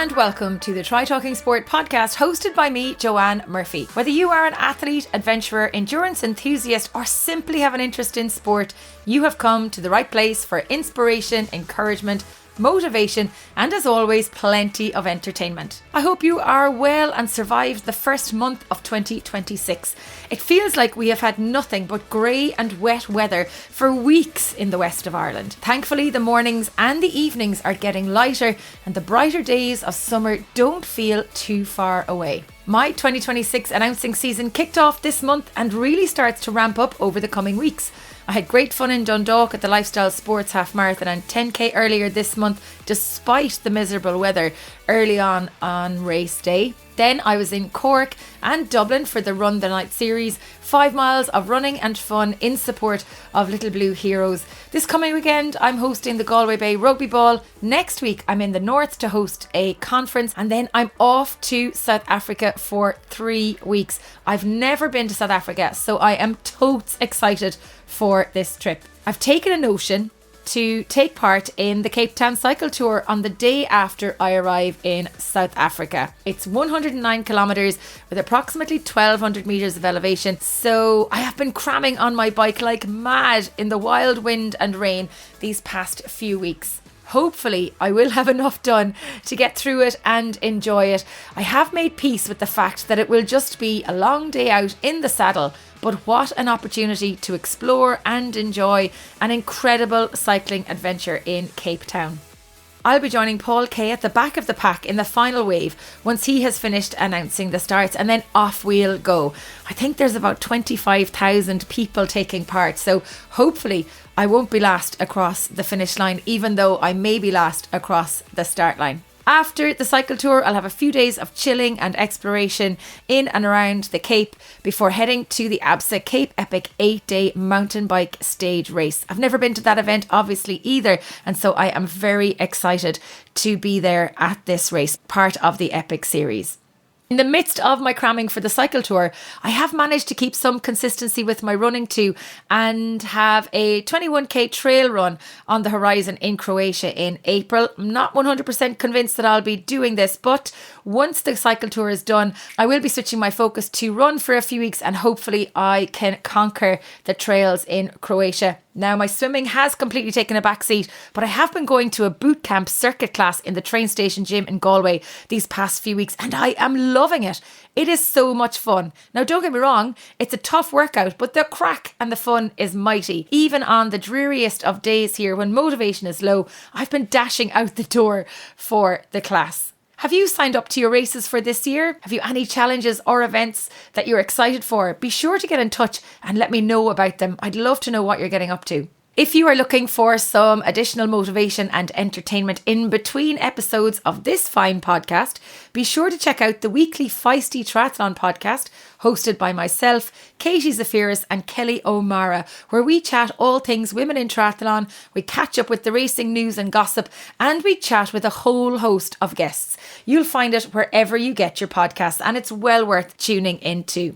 and welcome to the Try Talking Sport podcast hosted by me, Joanne Murphy. Whether you are an athlete, adventurer, endurance enthusiast, or simply have an interest in sport, you have come to the right place for inspiration, encouragement, motivation, and as always, plenty of entertainment. I hope you are well and survived the first month of 2026. It feels like we have had nothing but grey and wet weather for weeks in the west of Ireland. Thankfully, the mornings and the evenings are getting lighter and the brighter days of summer don't feel too far away. My 2026 announcing season kicked off this month and really starts to ramp up over the coming weeks. I had great fun in Dundalk at the Lifestyle Sports Half Marathon and 10k earlier this month despite the miserable weather early on race day. Then I was in Cork and Dublin for the Run the Night series, 5 miles of running and fun in support of Little Blue Heroes. This coming weekend I'm hosting the Galway Bay Rugby Ball. Next week I'm in the north to host a conference and then I'm off to South Africa for 3 weeks. I've never been to South Africa, so I am totes excited for this trip. I've taken a notion to take part in the Cape Town Cycle Tour on the day after I arrive in South Africa. It's 109 kilometres with approximately 1200 metres of elevation, so I have been cramming on my bike like mad in the wild wind and rain these past few weeks. Hopefully, I will have enough done to get through it and enjoy it. I have made peace with the fact that it will just be a long day out in the saddle, but what an opportunity to explore and enjoy an incredible cycling adventure in Cape Town. I'll be joining Paul Kay at the back of the pack in the final wave once he has finished announcing the starts, and then off we'll go. I think there's about 25,000 people taking part, so hopefully I won't be last across the finish line, even though I may be last across the start line. After the cycle tour, I'll have a few days of chilling and exploration in and around the Cape before heading to the ABSA Cape Epic 8-day mountain bike stage race. I've never been to that event, obviously, either, and so I am very excited to be there at this race, part of the Epic series. In the midst of my cramming for the cycle tour, I have managed to keep some consistency with my running too and have a 21k trail run on the horizon in Croatia in April. I'm not 100% convinced that I'll be doing this, but once the cycle tour is done, I will be switching my focus to run for a few weeks and hopefully I can conquer the trails in Croatia. Now, my swimming has completely taken a back seat, but I have been going to a boot camp circuit class in the train station gym in Galway these past few weeks, and I am loving it. It is so much fun. Now, don't get me wrong, it's a tough workout, but the crack and the fun is mighty. Even on the dreariest of days here when motivation is low, I've been dashing out the door for the class. Have you signed up to your races for this year? Have you any challenges or events that you're excited for? Be sure to get in touch and let me know about them. I'd love to know what you're getting up to. If you are looking for some additional motivation and entertainment in between episodes of this fine podcast, be sure to check out the weekly Feisty Triathlon podcast hosted by myself, Katie Zafiris and Kelly O'Mara, where we chat all things women in triathlon, we catch up with the racing news and gossip, and we chat with a whole host of guests. You'll find it wherever you get your podcasts, and it's well worth tuning into.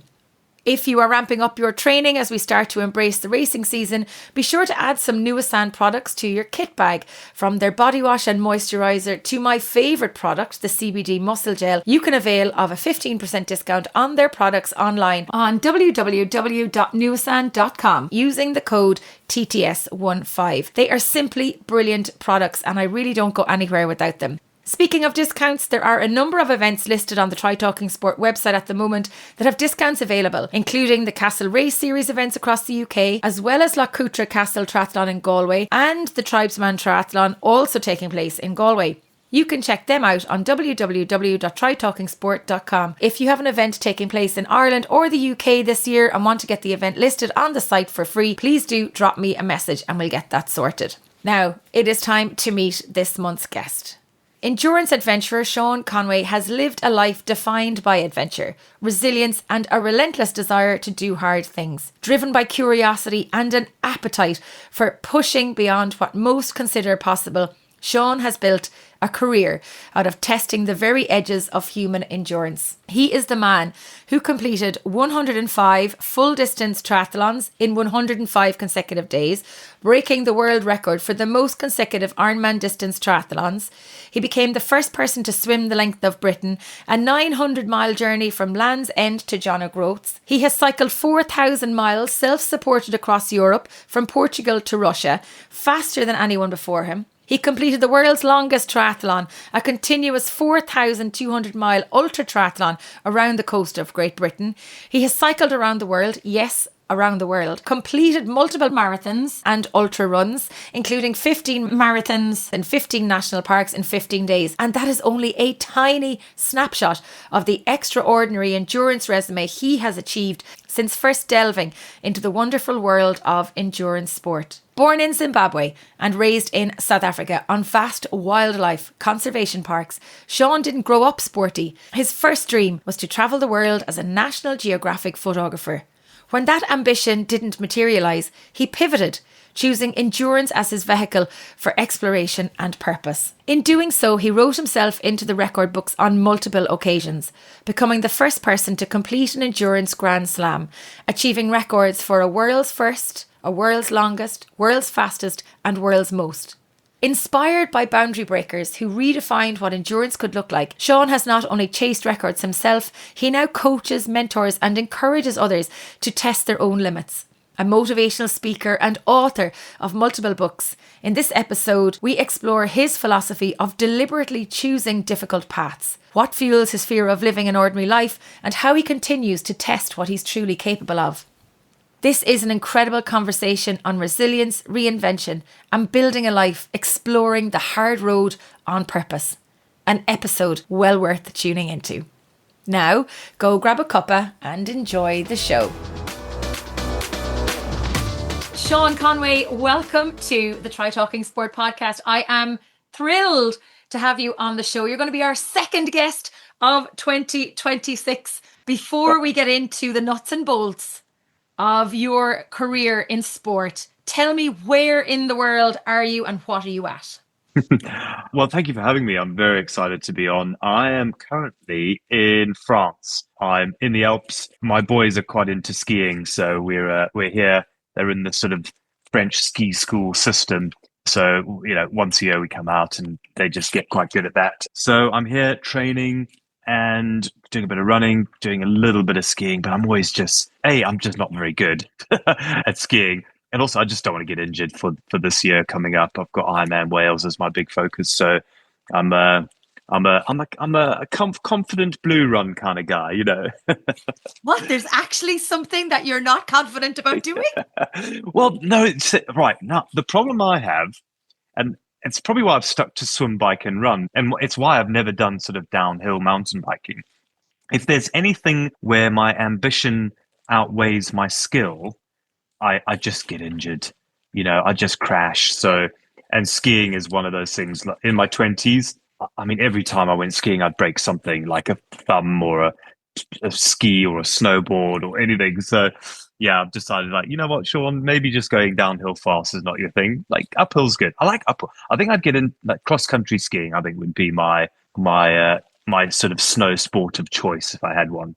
If you are ramping up your training as we start to embrace the racing season, be sure to add some Nuasan products to your kit bag. From their body wash and moisturiser to my favourite product, the CBD muscle gel, you can avail of a 15% discount on their products online on www.nuasan.com using the code TTS15. They are simply brilliant products and I really don't go anywhere without them. Speaking of discounts, there are a number of events listed on the Try Talking Sport website at the moment that have discounts available, including the Castle Race Series events across the UK, as well as Loch Cutra Castle Triathlon in Galway and the Tribesman Triathlon also taking place in Galway. You can check them out on www.trytalkingsport.com. If you have an event taking place in Ireland or the UK this year and want to get the event listed on the site for free, please do drop me a message and we'll get that sorted. Now, it is time to meet this month's guest. Endurance adventurer Sean Conway has lived a life defined by adventure, resilience and a relentless desire to do hard things. Driven by curiosity and an appetite for pushing beyond what most consider possible, Sean has built a career out of testing the very edges of human endurance. He is the man who completed 105 full distance triathlons in 105 consecutive days, breaking the world record for the most consecutive Ironman distance triathlons. He became the first person to swim the length of Britain, a 900-mile journey from Land's End to John O'Groats. He has cycled 4,000 miles self-supported across Europe, from Portugal to Russia, faster than anyone before him. He completed the world's longest triathlon, a continuous 4,200-mile ultra triathlon around the coast of Great Britain. He has cycled around the world, yes, around the world, completed multiple marathons and ultra runs, including 15 marathons and 15 national parks in 15 days. And that is only a tiny snapshot of the extraordinary endurance resume he has achieved since first delving into the wonderful world of endurance sport. Born in Zimbabwe and raised in South Africa on vast wildlife conservation parks, Sean didn't grow up sporty. His first dream was to travel the world as a National Geographic photographer. When that ambition didn't materialise, he pivoted, choosing endurance as his vehicle for exploration and purpose. In doing so, he wrote himself into the record books on multiple occasions, becoming the first person to complete an endurance Grand Slam, achieving records for a world's first, a world's longest, world's fastest, and world's most. Inspired by boundary breakers who redefined what endurance could look like, Sean has not only chased records himself, he now coaches, mentors, and encourages others to test their own limits. A motivational speaker and author of multiple books, in this episode, we explore his philosophy of deliberately choosing difficult paths, what fuels his fear of living an ordinary life, and how he continues to test what he's truly capable of. This is an incredible conversation on resilience, reinvention, and building a life exploring the hard road on purpose. An episode well worth tuning into. Now, go grab a cuppa and enjoy the show. Sean Conway, welcome to the Try Talking Sport podcast. I am thrilled to have you on the show. You're going to be our second guest of 2026. Before we get into the nuts and bolts of your career in sport, tell me, where in the world are you and what are you at? Well, thank you for having me. I'm very excited to be on. I am currently in France. I'm in the Alps. My boys are quite into skiing, so we're here. They're in the sort of French ski school system. So, once a year we come out and they just get quite good at that. So I'm here training and doing a bit of running, doing a little bit of skiing, but I'm always I'm just not very good at skiing. And also, I just don't want to get injured for this year coming up. I've got Ironman Wales as my big focus, so I'm a confident blue run kind of guy, What? There's actually something that you're not confident about doing? Well, no, it's right. Now, the problem I have, and it's probably why I've stuck to swim, bike, and run, and it's why I've never done sort of downhill mountain biking. If there's anything where my ambition outweighs my skill, I just get injured. I just crash. So, and skiing is one of those things. In my 20s, I mean, every time I went skiing, I'd break something like a thumb or a ski or a snowboard or anything. So, yeah, I've decided, you know what, Sean, maybe just going downhill fast is not your thing. Like, uphill's good. I like uphill. I think I'd get in, cross country skiing. I think would be my sort of snow sport of choice if I had one,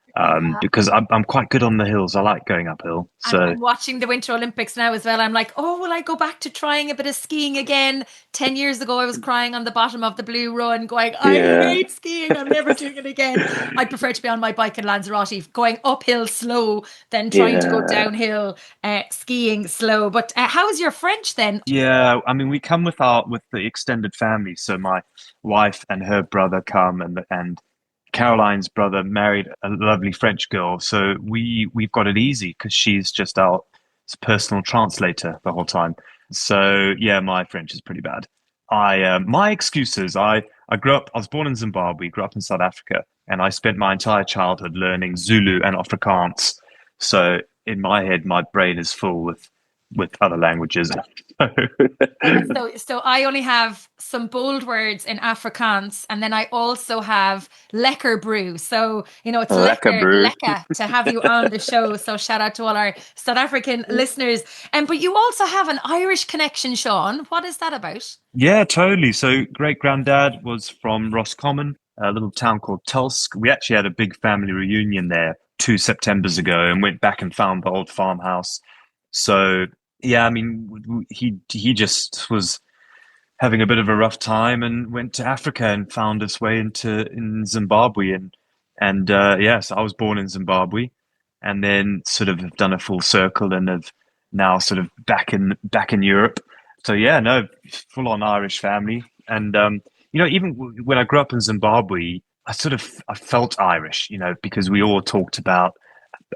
because I'm quite good on the hills. I like going uphill. So I'm watching the Winter Olympics now as well. I'm like, oh, will I go back to trying a bit of skiing again? 10 years ago, I was crying on the bottom of the Blue Run going, I hate skiing. I'm never doing it again. I'd prefer to be on my bike in Lanzarote, going uphill slow than trying to go downhill skiing slow. But how is your French then? Yeah, I mean, we come with the extended family. So my wife and her brother come, and Caroline's brother married a lovely French girl, so we've got it easy because she's just our personal translator the whole time. So yeah, my French is pretty bad. My excuses. I was born in Zimbabwe, grew up in South Africa, and I spent my entire childhood learning Zulu and Afrikaans. So in my head, my brain is full with other languages. So I only have some bold words in Afrikaans, and then I also have lekker brew. So, it's Lekker lekker, brew. lekker to have you on the show. So shout out to all our South African listeners. But you also have an Irish connection, Sean. What is that about? Yeah, totally. So great granddad was from Roscommon, a little town called Tulsk. We actually had a big family reunion there 2 Septembers ago and went back and found the old farmhouse. So yeah, I mean, he just was having a bit of a rough time and went to Africa and found his way into in Zimbabwe and yes, I was born in Zimbabwe and then sort of have done a full circle and have now sort of back in Europe. So yeah, no, full on Irish family. And even when I grew up in Zimbabwe, I felt Irish, because we all talked about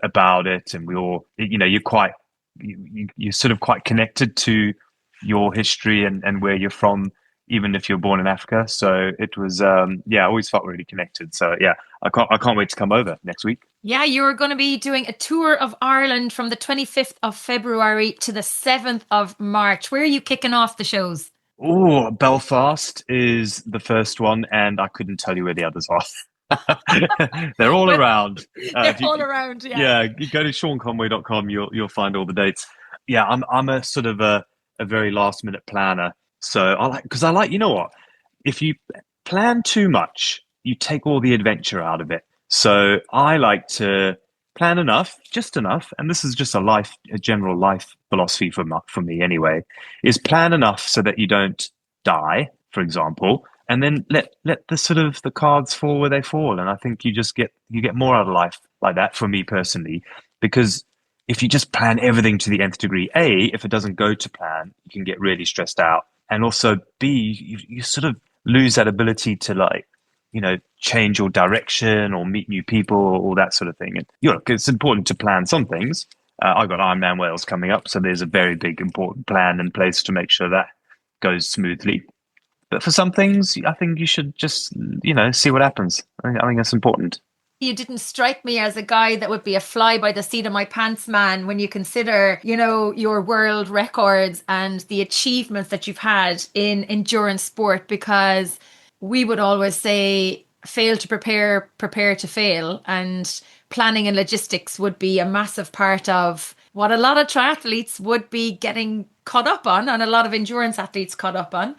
it, and we all, you're sort of quite connected to your history and where you're from, even if you're born in Africa. So it was, I always felt really connected. So yeah, I can't wait to come over next week. Yeah, you're going to be doing a tour of Ireland from the 25th of February to the 7th of March. Where are you kicking off the shows? Oh, Belfast is the first one, and I couldn't tell you where the others are. They're all Well, around. they're all around, yeah. Yeah, you go to seanconway.com, you'll find all the dates. Yeah, I'm a sort of a very last minute planner. So because I like, you know what? If you plan too much, you take all the adventure out of it. So I like to plan enough, just enough, and this is just a general life philosophy for me anyway, is plan enough so that you don't die, for example, and then let the sort of the cards fall where they fall. And I think you get more out of life like that, for me personally, because if you just plan everything to the nth degree, A, if it doesn't go to plan, you can get really stressed out. And also B, you sort of lose that ability to, like, change your direction or meet new people or all that sort of thing. And it's important to plan some things. I've got Ironman Wales coming up, so there's a very big important plan in place to make sure that goes smoothly. But for some things, I think you should just, see what happens. I think that's important. You didn't strike me as a guy that would be a fly by the seat of my pants man when you consider, your world records and the achievements that you've had in endurance sport, because we would always say fail to prepare, prepare to fail. And planning and logistics would be a massive part of what a lot of triathletes would be getting caught up on, and a lot of endurance athletes caught up on.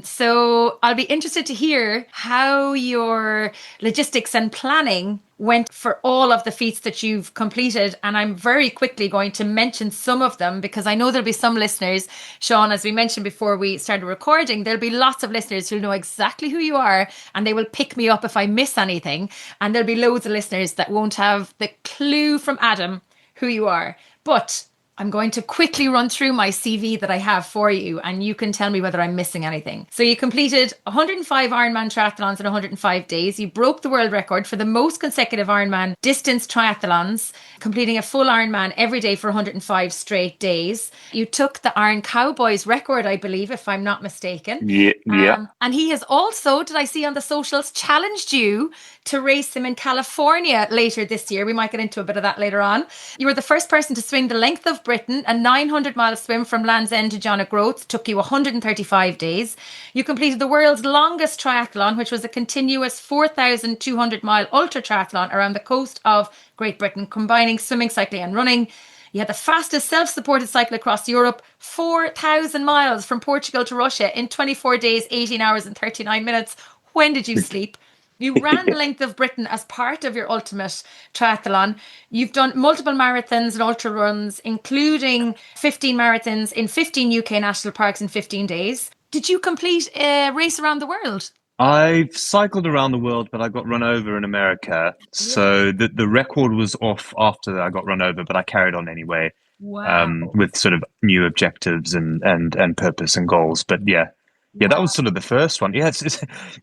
So I'll be interested to hear how your logistics and planning went for all of the feats that you've completed. And I'm very quickly going to mention some of them, because I know there'll be some listeners, Sean, as we mentioned before we started recording, there'll be lots of listeners who'll know exactly who you are, and they will pick me up if I miss anything. And there'll be loads of listeners that won't have the clue from Adam who you are. But I'm going to quickly run through my CV that I have for you, and you can tell me whether I'm missing anything. So you completed 105 Ironman triathlons in 105 days. You broke the world record for the most consecutive Ironman distance triathlons, completing a full Ironman every day for 105 straight days. You took the Iron Cowboys record, I believe, if I'm not mistaken. Yeah. And he has also, did I see on the socials, challenged you to race him in California later this year. We might get into a bit of that later on. You were the first person to swim the length of Britain. A 900-mile swim from Land's End to John O'Groats took you 135 days. You completed the world's longest triathlon, which was a continuous 4,200-mile ultra triathlon around the coast of Great Britain, combining swimming, cycling and running. You had the fastest self-supported cycle across Europe, 4,000 miles from Portugal to Russia in 24 days, 18 hours and 39 minutes. When did you sleep? You ran the length of Britain as part of your ultimate triathlon. You've done multiple marathons and ultra runs, including 15 marathons in 15 UK national parks in 15 days. Did you complete a race around the world? I've cycled around the world, but I got run over in America. So the record was off after I got run over, but I carried on anyway, Wow. with sort of new objectives and purpose and goals. But yeah, that was sort of the first one. Yeah,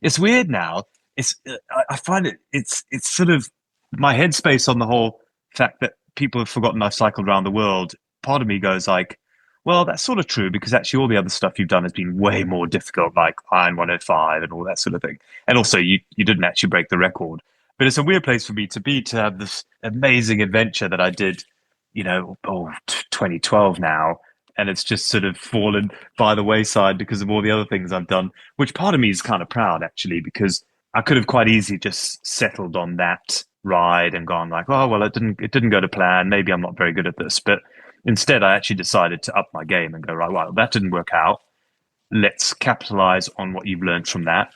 it's weird now. I find it's sort of my headspace on the whole fact that people have forgotten I've cycled around the world. Part of me goes like, well, that's sort of true, because actually all the other stuff you've done has been way more difficult, like Iron 105 and all that sort of thing. And also you didn't actually break the record. But it's a weird place for me to be, to have this amazing adventure that I did, 2012 now. and it's just sort of fallen by the wayside because of all the other things I've done, which part of me is kind of proud actually, because I could have quite easily just settled on that ride and gone like, oh well, it didn't go to plan. Maybe I'm not very good at this, but instead I actually decided to up my game and go, right, well, that didn't work out. Let's capitalize on what you've learned from that,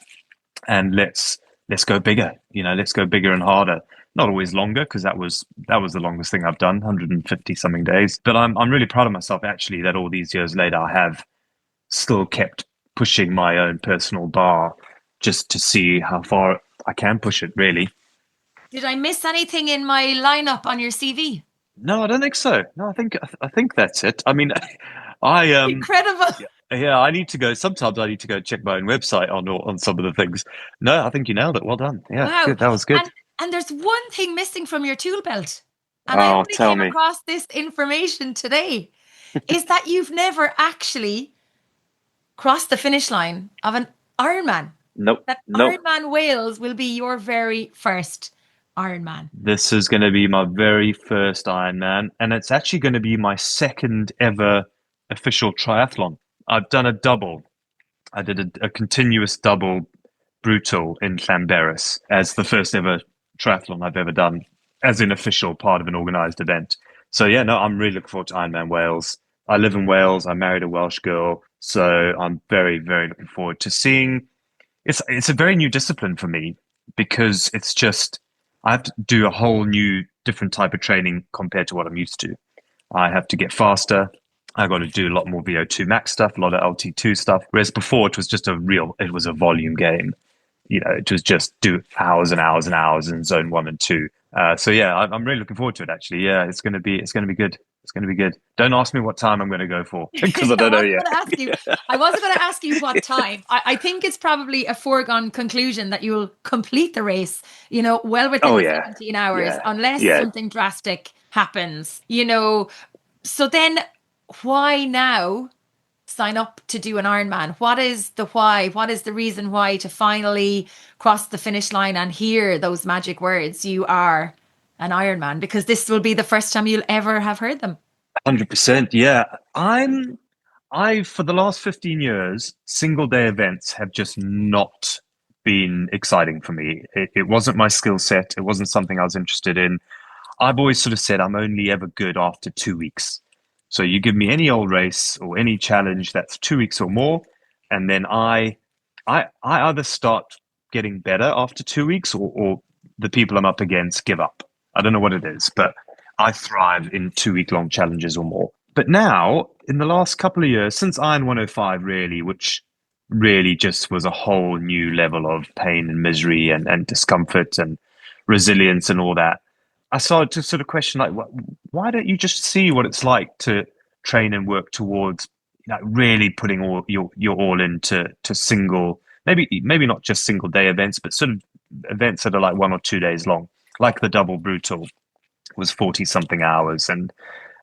and let's go bigger. Let's go bigger and harder. Not always longer, because that was the longest thing I've done, 150 something days. But I'm really proud of myself actually that all these years later I have still kept pushing my own personal bar just to see how far I can push it. Really. Did I miss anything in my lineup on your CV? No, I don't think so. No, I think that's it. I mean, I Incredible. yeah, I need to go. Sometimes I need to go check my own website on some of the things. No, I think you nailed it. Well done. Yeah, Wow. good. That was good. And there's one thing missing from your tool belt. And I Oh, only tell came me. across this information today, is that you've never actually crossed the finish line of an Ironman. Nope, That nope. Ironman Wales will be your very first Ironman. This is going to be my very first Ironman, and it's actually going to be my second ever official triathlon. I've done a double. I did a continuous double brutal in Llanberis as the first ever triathlon I've ever done as an official part of an organized event. So yeah, no, I'm really looking forward to Ironman Wales. I live in Wales. I married a Welsh girl, so I'm very, very looking forward to seeing. It's a very new discipline for me because it's just I have to do a whole new different type of training compared to what I'm used to. I have to get faster. I got to do a lot more VO2 max stuff, a lot of LT2 stuff. Whereas before it was just it was a volume game. It was just do hours and hours and hours in zone 1 and 2. So yeah, I'm really looking forward to it actually. Yeah, it's gonna be good. It's gonna be good. Don't ask me what time I'm gonna go for because I don't know yet. I wasn't going to ask you what time. I think it's probably a foregone conclusion that you'll complete the race, well within Oh the yeah, 17 hours, yeah, unless yeah. something drastic happens. So then why now sign up to do an Ironman? What is the why? What is the reason why to finally cross the finish line and hear those magic words? You are an Ironman, because this will be the first time you'll ever have heard them. 100%. Yeah, I for the last 15 years, single day events have just not been exciting for me. It wasn't my skill set. It wasn't something I was interested in. I've always sort of said I'm only ever good after 2 weeks. So you give me any old race or any challenge that's 2 weeks or more, and then I either start getting better after 2 weeks, or the people I'm up against give up. I don't know what it is, but I thrive in 2 week long challenges or more. But now, in the last couple of years, since Iron 105, really, which really just was a whole new level of pain and misery and discomfort and resilience and all that, I started to sort of question, like, why don't you just see what it's like to train and work towards, really putting all your all into to single, maybe not just single day events, but sort of events that are like 1 or 2 days long, like the double brutal was 40 something hours. And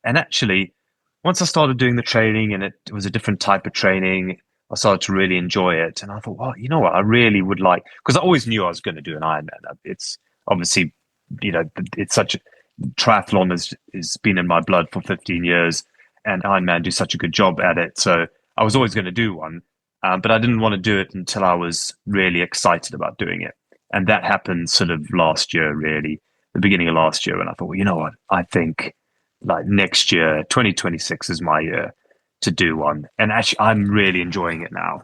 actually, once I started doing the training and it was a different type of training, I started to really enjoy it. And I thought, well, you know what, I really would like, because I always knew I was going to do an Ironman. It's obviously, it's such a triathlon has been in my blood for 15 years, and Ironman do such a good job at it. So I was always going to do one, but I didn't want to do it until I was really excited about doing it. And that happened sort of last year, really, the beginning of last year. And I thought, well, you know what, I think like next year, 2026 is my year to do one. And actually, I'm really enjoying it now.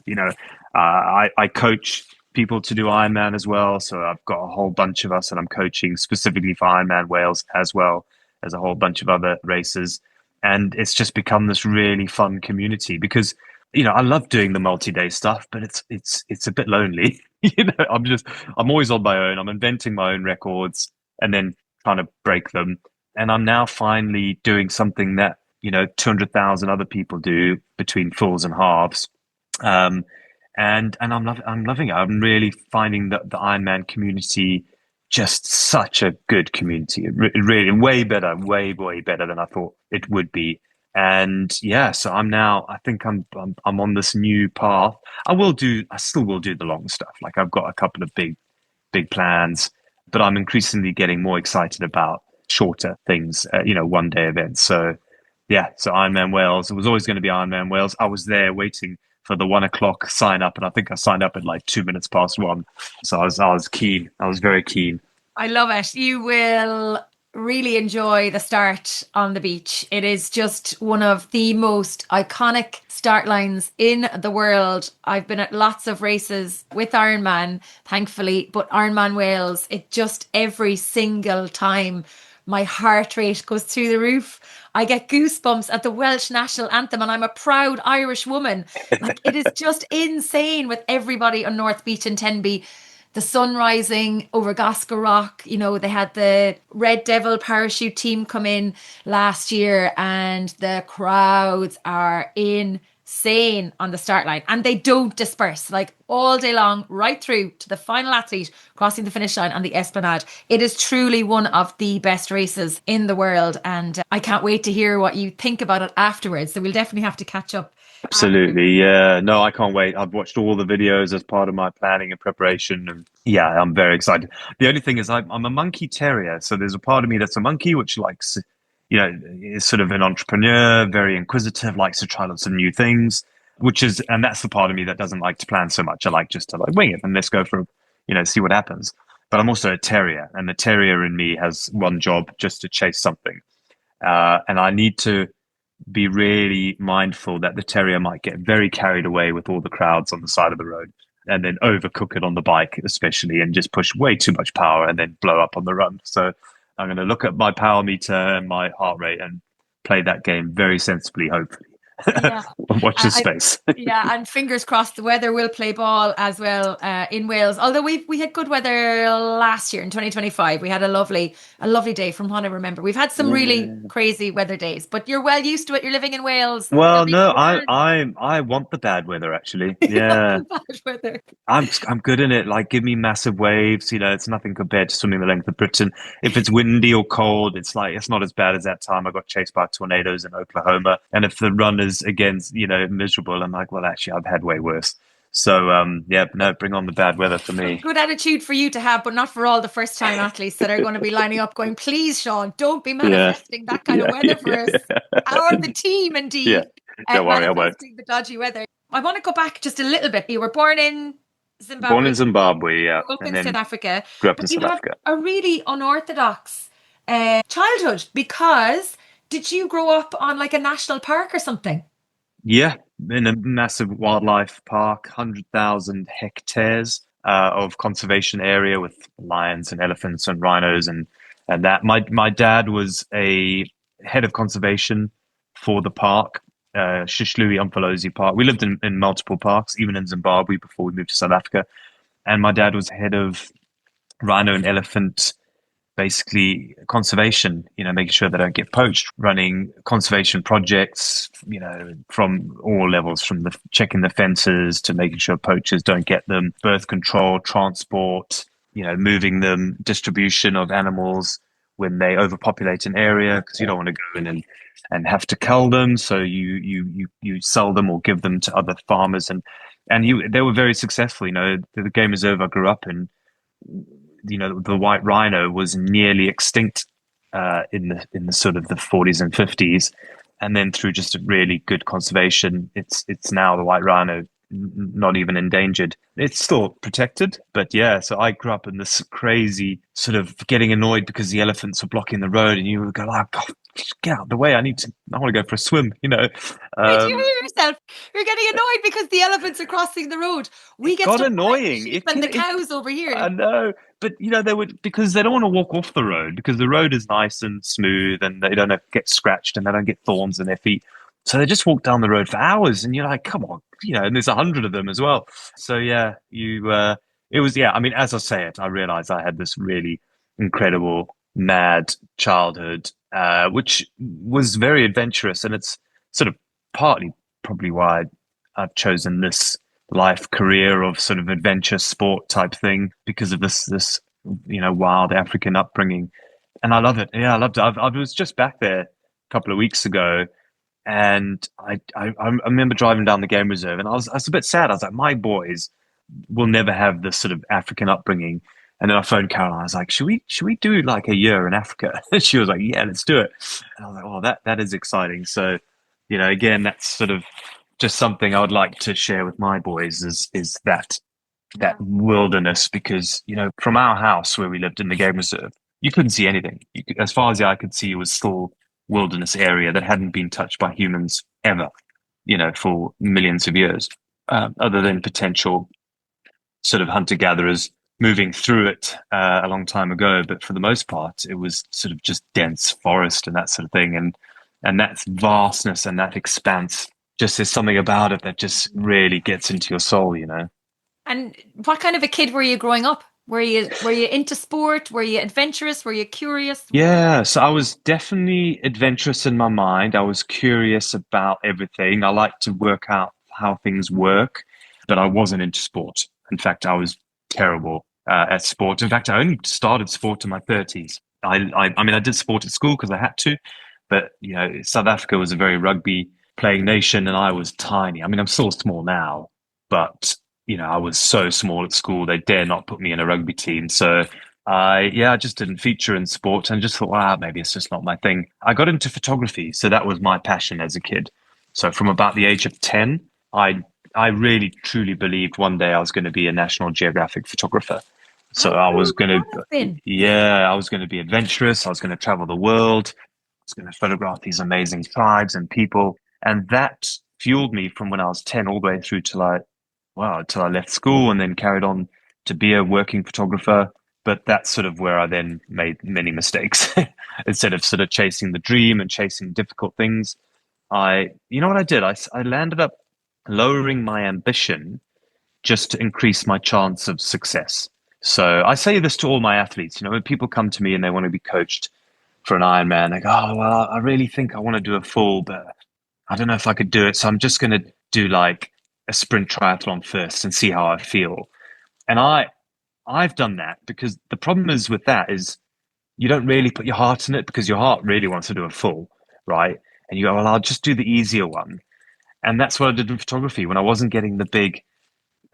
I coach people to do Ironman as well. So I've got a whole bunch of us, and I'm coaching specifically for Ironman Wales as well as a whole bunch of other races. And it's just become this really fun community because, I love doing the multi-day stuff, but it's a bit lonely. I'm always on my own. I'm inventing my own records and then trying to break them. And I'm now finally doing something that, 200,000 other people do between fulls and halves. And I'm loving it. I'm really finding that the Ironman community just such a good community. Really way better, way better than I thought it would be. And yeah, so I think I'm on this new path. I still will do the long stuff. Like I've got a couple of big plans, but I'm increasingly getting more excited about shorter things, 1 day events. So Yeah, so Ironman Wales. It was always going to be Ironman Wales. I was there waiting for the 1 o'clock sign up, and I think I signed up at like 2 minutes past one. So I was keen. I was very keen. I love it. You will really enjoy the start on the beach. It is just one of the most iconic start lines in the world. I've been at lots of races with Ironman, thankfully, but Ironman Wales, it just every single time my heart rate goes through the roof. I get goosebumps at the Welsh national anthem, and I'm a proud Irish woman. Like, it is just insane with everybody on North Beach and Tenby, the sun rising over Goscar Rock. You know, they had the Red Devil parachute team come in last year, and the crowds are insane on the start line, and they don't disperse like all day long, right through to the final athlete crossing the finish line on the Esplanade. It is truly one of the best races in the world, and I can't wait to hear what you think about it afterwards. So we'll definitely have to catch up after. Absolutely. Yeah. No, I can't wait. I've watched all the videos as part of my planning and preparation. And yeah, I'm very excited. The only thing is I'm a monkey terrier. So there's a part of me that's a monkey, which likes, is sort of an entrepreneur, very inquisitive, likes to try lots of new things, and that's the part of me that doesn't like to plan so much. I like just to like wing it and let's go for, see what happens. But I'm also a terrier, and the terrier in me has one job, just to chase something. And I need to be really mindful that the terrier might get very carried away with all the crowds on the side of the road and then overcook it on the bike, especially, and just push way too much power and then blow up on the run. So I'm going to look at my power meter and my heart rate and play that game very sensibly, hopefully. Yeah. Watch the space. Yeah, and fingers crossed the weather will play ball as well in Wales. Although we had good weather last year in 2025. We had a lovely day from what I remember. We've had some really Yeah. crazy weather days, but you're well used to it. You're living in Wales. It'll Well, be no, warm. I want the bad weather actually. You want Yeah. the bad weather. I'm good in it. Like, give me massive waves. It's nothing compared to swimming the length of Britain. If it's windy or cold, it's not as bad as that time I got chased by tornadoes in Oklahoma. And if the run is again, miserable, I'm like, well, actually, I've had way worse. So, yeah, no, bring on the bad weather for A me. good attitude for you to have, but not for all the first time athletes that are going to be lining up going, please, Sean, don't be Yeah, manifesting that kind of yeah, weather for us. yeah, Or the team, yeah. indeed, Don't worry, I won't. manifesting the dodgy weather. I want to go back just a little bit. You were born in Born in Zimbabwe, Zimbabwe, yeah, grew up and in South then Africa, grew up in but you South have Africa. a really unorthodox childhood because did you grow up on like a national park or something? Yeah, in a massive wildlife park, 100,000 hectares of conservation area with lions and elephants and rhinos and that. My dad was a head of conservation for the park, Shishlui Umfolozi Park. We lived in multiple parks, even in Zimbabwe before we moved to South Africa. And my dad was head of rhino and elephant basically conservation, making sure they don't get poached, running conservation projects, from all levels, from the checking the fences to making sure poachers don't get them, birth control, transport, moving them, distribution of animals when they overpopulate an area, because you don't want to go in and have to cull them. So you sell them or give them to other farmers and they were very successful. The game reserve I grew up in, the white rhino was nearly extinct in the sort of the 40s and 50s, and then through just a really good conservation, it's now the white rhino not even endangered. It's still protected, but yeah. So I grew up in this crazy sort of getting annoyed because the elephants were blocking the road, and you would go, "Oh God, get out of the way! I want to go for a swim." Did you Um, hear yourself? You're getting annoyed because the elephants are crossing the road. We it get got stuck behind the annoying. sheep and the cows over I here. know, but they would, because they don't want to walk off the road because the road is nice and smooth and they don't get scratched and they don't get thorns in their feet. So they just walk down the road for hours, and you're like, come on, and there's 100 of them as well. So yeah, it was, yeah. I mean, as I say it, I realized I had this really incredible, mad childhood, which was very adventurous, and it's sort of partly probably why I've chosen this life career of sort of adventure sport type thing because of this wild African upbringing, and I love it. Yeah, I loved it. I was just back there a couple of weeks ago, and I remember driving down the game reserve, and I was a bit sad. I was like, my boys will never have this sort of African upbringing, And then I phoned Caroline. I was like, should we do like a year in Africa? And she was like, yeah, let's do it. And I was like, oh, that is exciting. So, again, that's sort of just something I would like to share with my boys is that wilderness, because, from our house where we lived in the game reserve, you couldn't see anything. As far as the eye could see, it was still wilderness area that hadn't been touched by humans ever, for millions of years, other than potential sort of hunter-gatherers moving through it a long time ago. But for the most part, it was sort of just dense forest and that sort of thing. And that vastness and that expanse, just there's something about it that just really gets into your soul. And what kind of a kid were you growing up? Were you into sport? Were you adventurous? Were you curious? Yeah, so I was definitely adventurous in my mind. I was curious about everything. I like to work out how things work, but I wasn't into sport. In fact, I was terrible at sport. In fact, I only started sport in my 30s. I mean, I did sport at school because I had to, but South Africa was a very rugby playing nation, and I was tiny. I mean, I'm still small now, but I was so small at school. They dare not put me in a rugby team. So I just didn't feature in sport and just thought, wow, maybe it's just not my thing. I got into photography. So that was my passion as a kid. So from about the age of 10, I really truly believed one day I was going to be a National Geographic photographer. So I was going to, yeah, I was going to be adventurous. I was going to travel the world. I was going to photograph these amazing tribes and people. And that fueled me from when I was 10 all the way through till I left school, and then carried on to be a working photographer. But that's sort of where I then made many mistakes. Instead of sort of chasing the dream and chasing difficult things, you know what I did? I landed up lowering my ambition just to increase my chance of success. So I say this to all my athletes. When people come to me and they want to be coached for an Ironman, they go, oh, well, I really think I want to do a full, but I don't know if I could do it. So I'm just going to do like a sprint triathlon first and see how I feel. And I've done that, because the problem is with that is you don't really put your heart in it, because your heart really wants to do a full, right? And you go, well, I'll just do the easier one. And that's what I did in photography. When I wasn't getting the big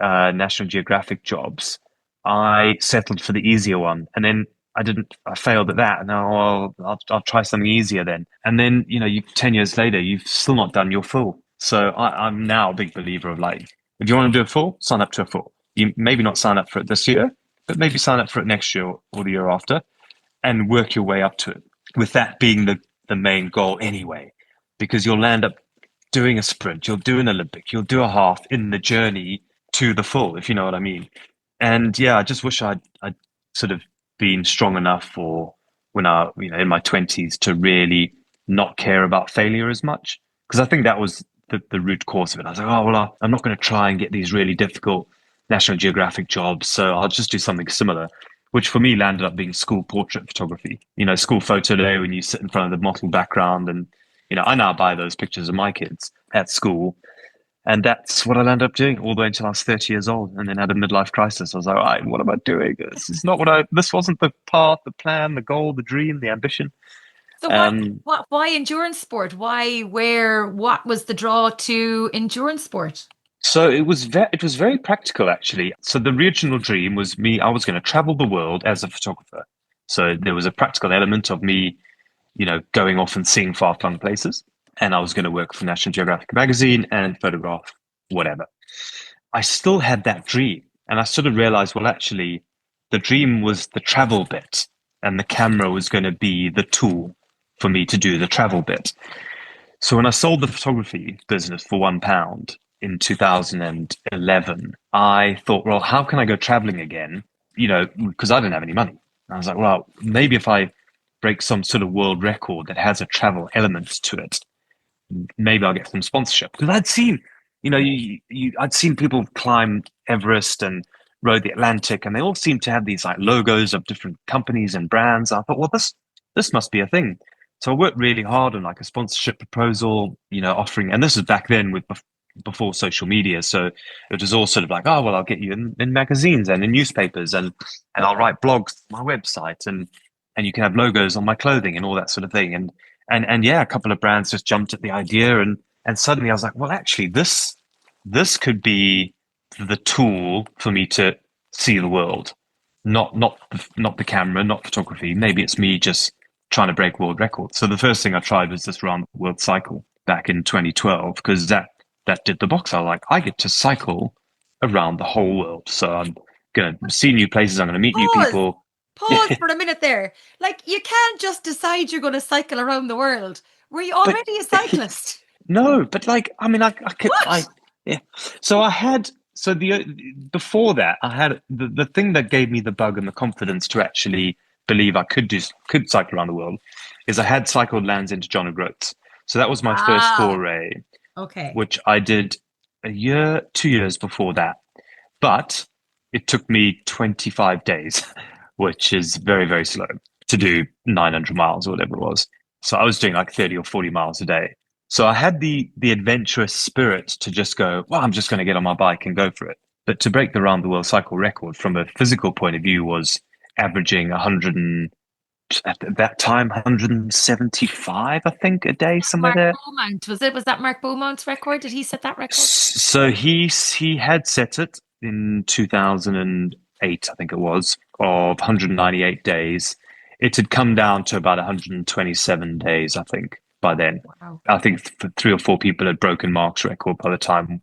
National Geographic jobs, I settled for the easier one. And then I failed at that. And now I'll try something easier then. And then, 10 years later, you've still not done your full. So I'm now a big believer of like, if you want to do a full, sign up to a full. You maybe not sign up for it this year, but maybe sign up for it next year or the year after, and work your way up to it. With that being the main goal anyway, because you'll land up doing a sprint, you'll do an Olympic, you'll do a half in the journey to the full, if you know what I mean. And yeah, I just wish I'd sort of been strong enough for when in my 20s to really not care about failure as much. Because I think that was the root cause of it. I was like, oh, well, I'm not going to try and get these really difficult National Geographic jobs, so I'll just do something similar, which for me landed up being school portrait photography. School photo day when you sit in front of the mottled background, and I now buy those pictures of my kids at school, and that's what I landed up doing all the way until I was 30 years old, and then had a midlife crisis. I was like, all right, what am I doing? This is not this wasn't the path, the plan, the goal, the dream, the ambition. So why endurance sport? What was the draw to endurance sport? So it was very practical, actually. So the original dream was I was going to travel the world as a photographer. So there was a practical element of me, going off and seeing far-flung places. And I was going to work for National Geographic magazine and photograph whatever. I still had that dream. And I sort of realized, well, actually, the dream was the travel bit, and the camera was going to be the tool for me to do the travel bit. So when I sold the photography business for £1 in 2011, I thought, well, how can I go traveling again? Because I didn't have any money. And I was like, well, maybe if I break some sort of world record that has a travel element to it, maybe I'll get some sponsorship. Because I'd seen, I'd seen people climb Everest and rode the Atlantic, and they all seemed to have these like logos of different companies and brands. I thought, well, this must be a thing. So I worked really hard on like a sponsorship proposal, offering, and this was back then before social media. So it was all sort of like, oh, well, I'll get you in magazines and in newspapers, and I'll write blogs on my website, and you can have logos on my clothing and all that sort of thing. And yeah, a couple of brands just jumped at the idea, and suddenly I was like, well, actually this could be the tool for me to see the world. not the camera, not photography. Maybe it's me just trying to break world records. So the first thing I tried was this round the world cycle back in 2012 because that did the box. I was like, I get to cycle around the whole world. So I'm gonna see new places. I'm gonna meet new Pause. people. Pause for a minute there. Like, you can't just decide you're going to cycle around the world. Were you But already a cyclist? no, but like, I mean, I could, What? yeah. So I had, so the before that, I had the thing that gave me the bug and the confidence to actually believe I could cycle around the world, is I had cycled Lands into John O'Groats. So that was my first Ah, foray, okay. which I did a year, 2 years before that. But it took me 25 days, which is very, very slow to do 900 miles or whatever it was. So I was doing like 30 or 40 miles a day. So I had the adventurous spirit to just go, well, I'm just going to get on my bike and go for it. But to break the round the world cycle record from a physical point of view was averaging 100 and at that time 175, I think, a day, somewhere Mark there. Beaumont, was it? Was that Mark Beaumont's record? Did he set that record? So he had set it in 2008, I think it was, of 198 days. It had come down to about 127 days, I think, by then. Wow. I think three or four people had broken Mark's record by the time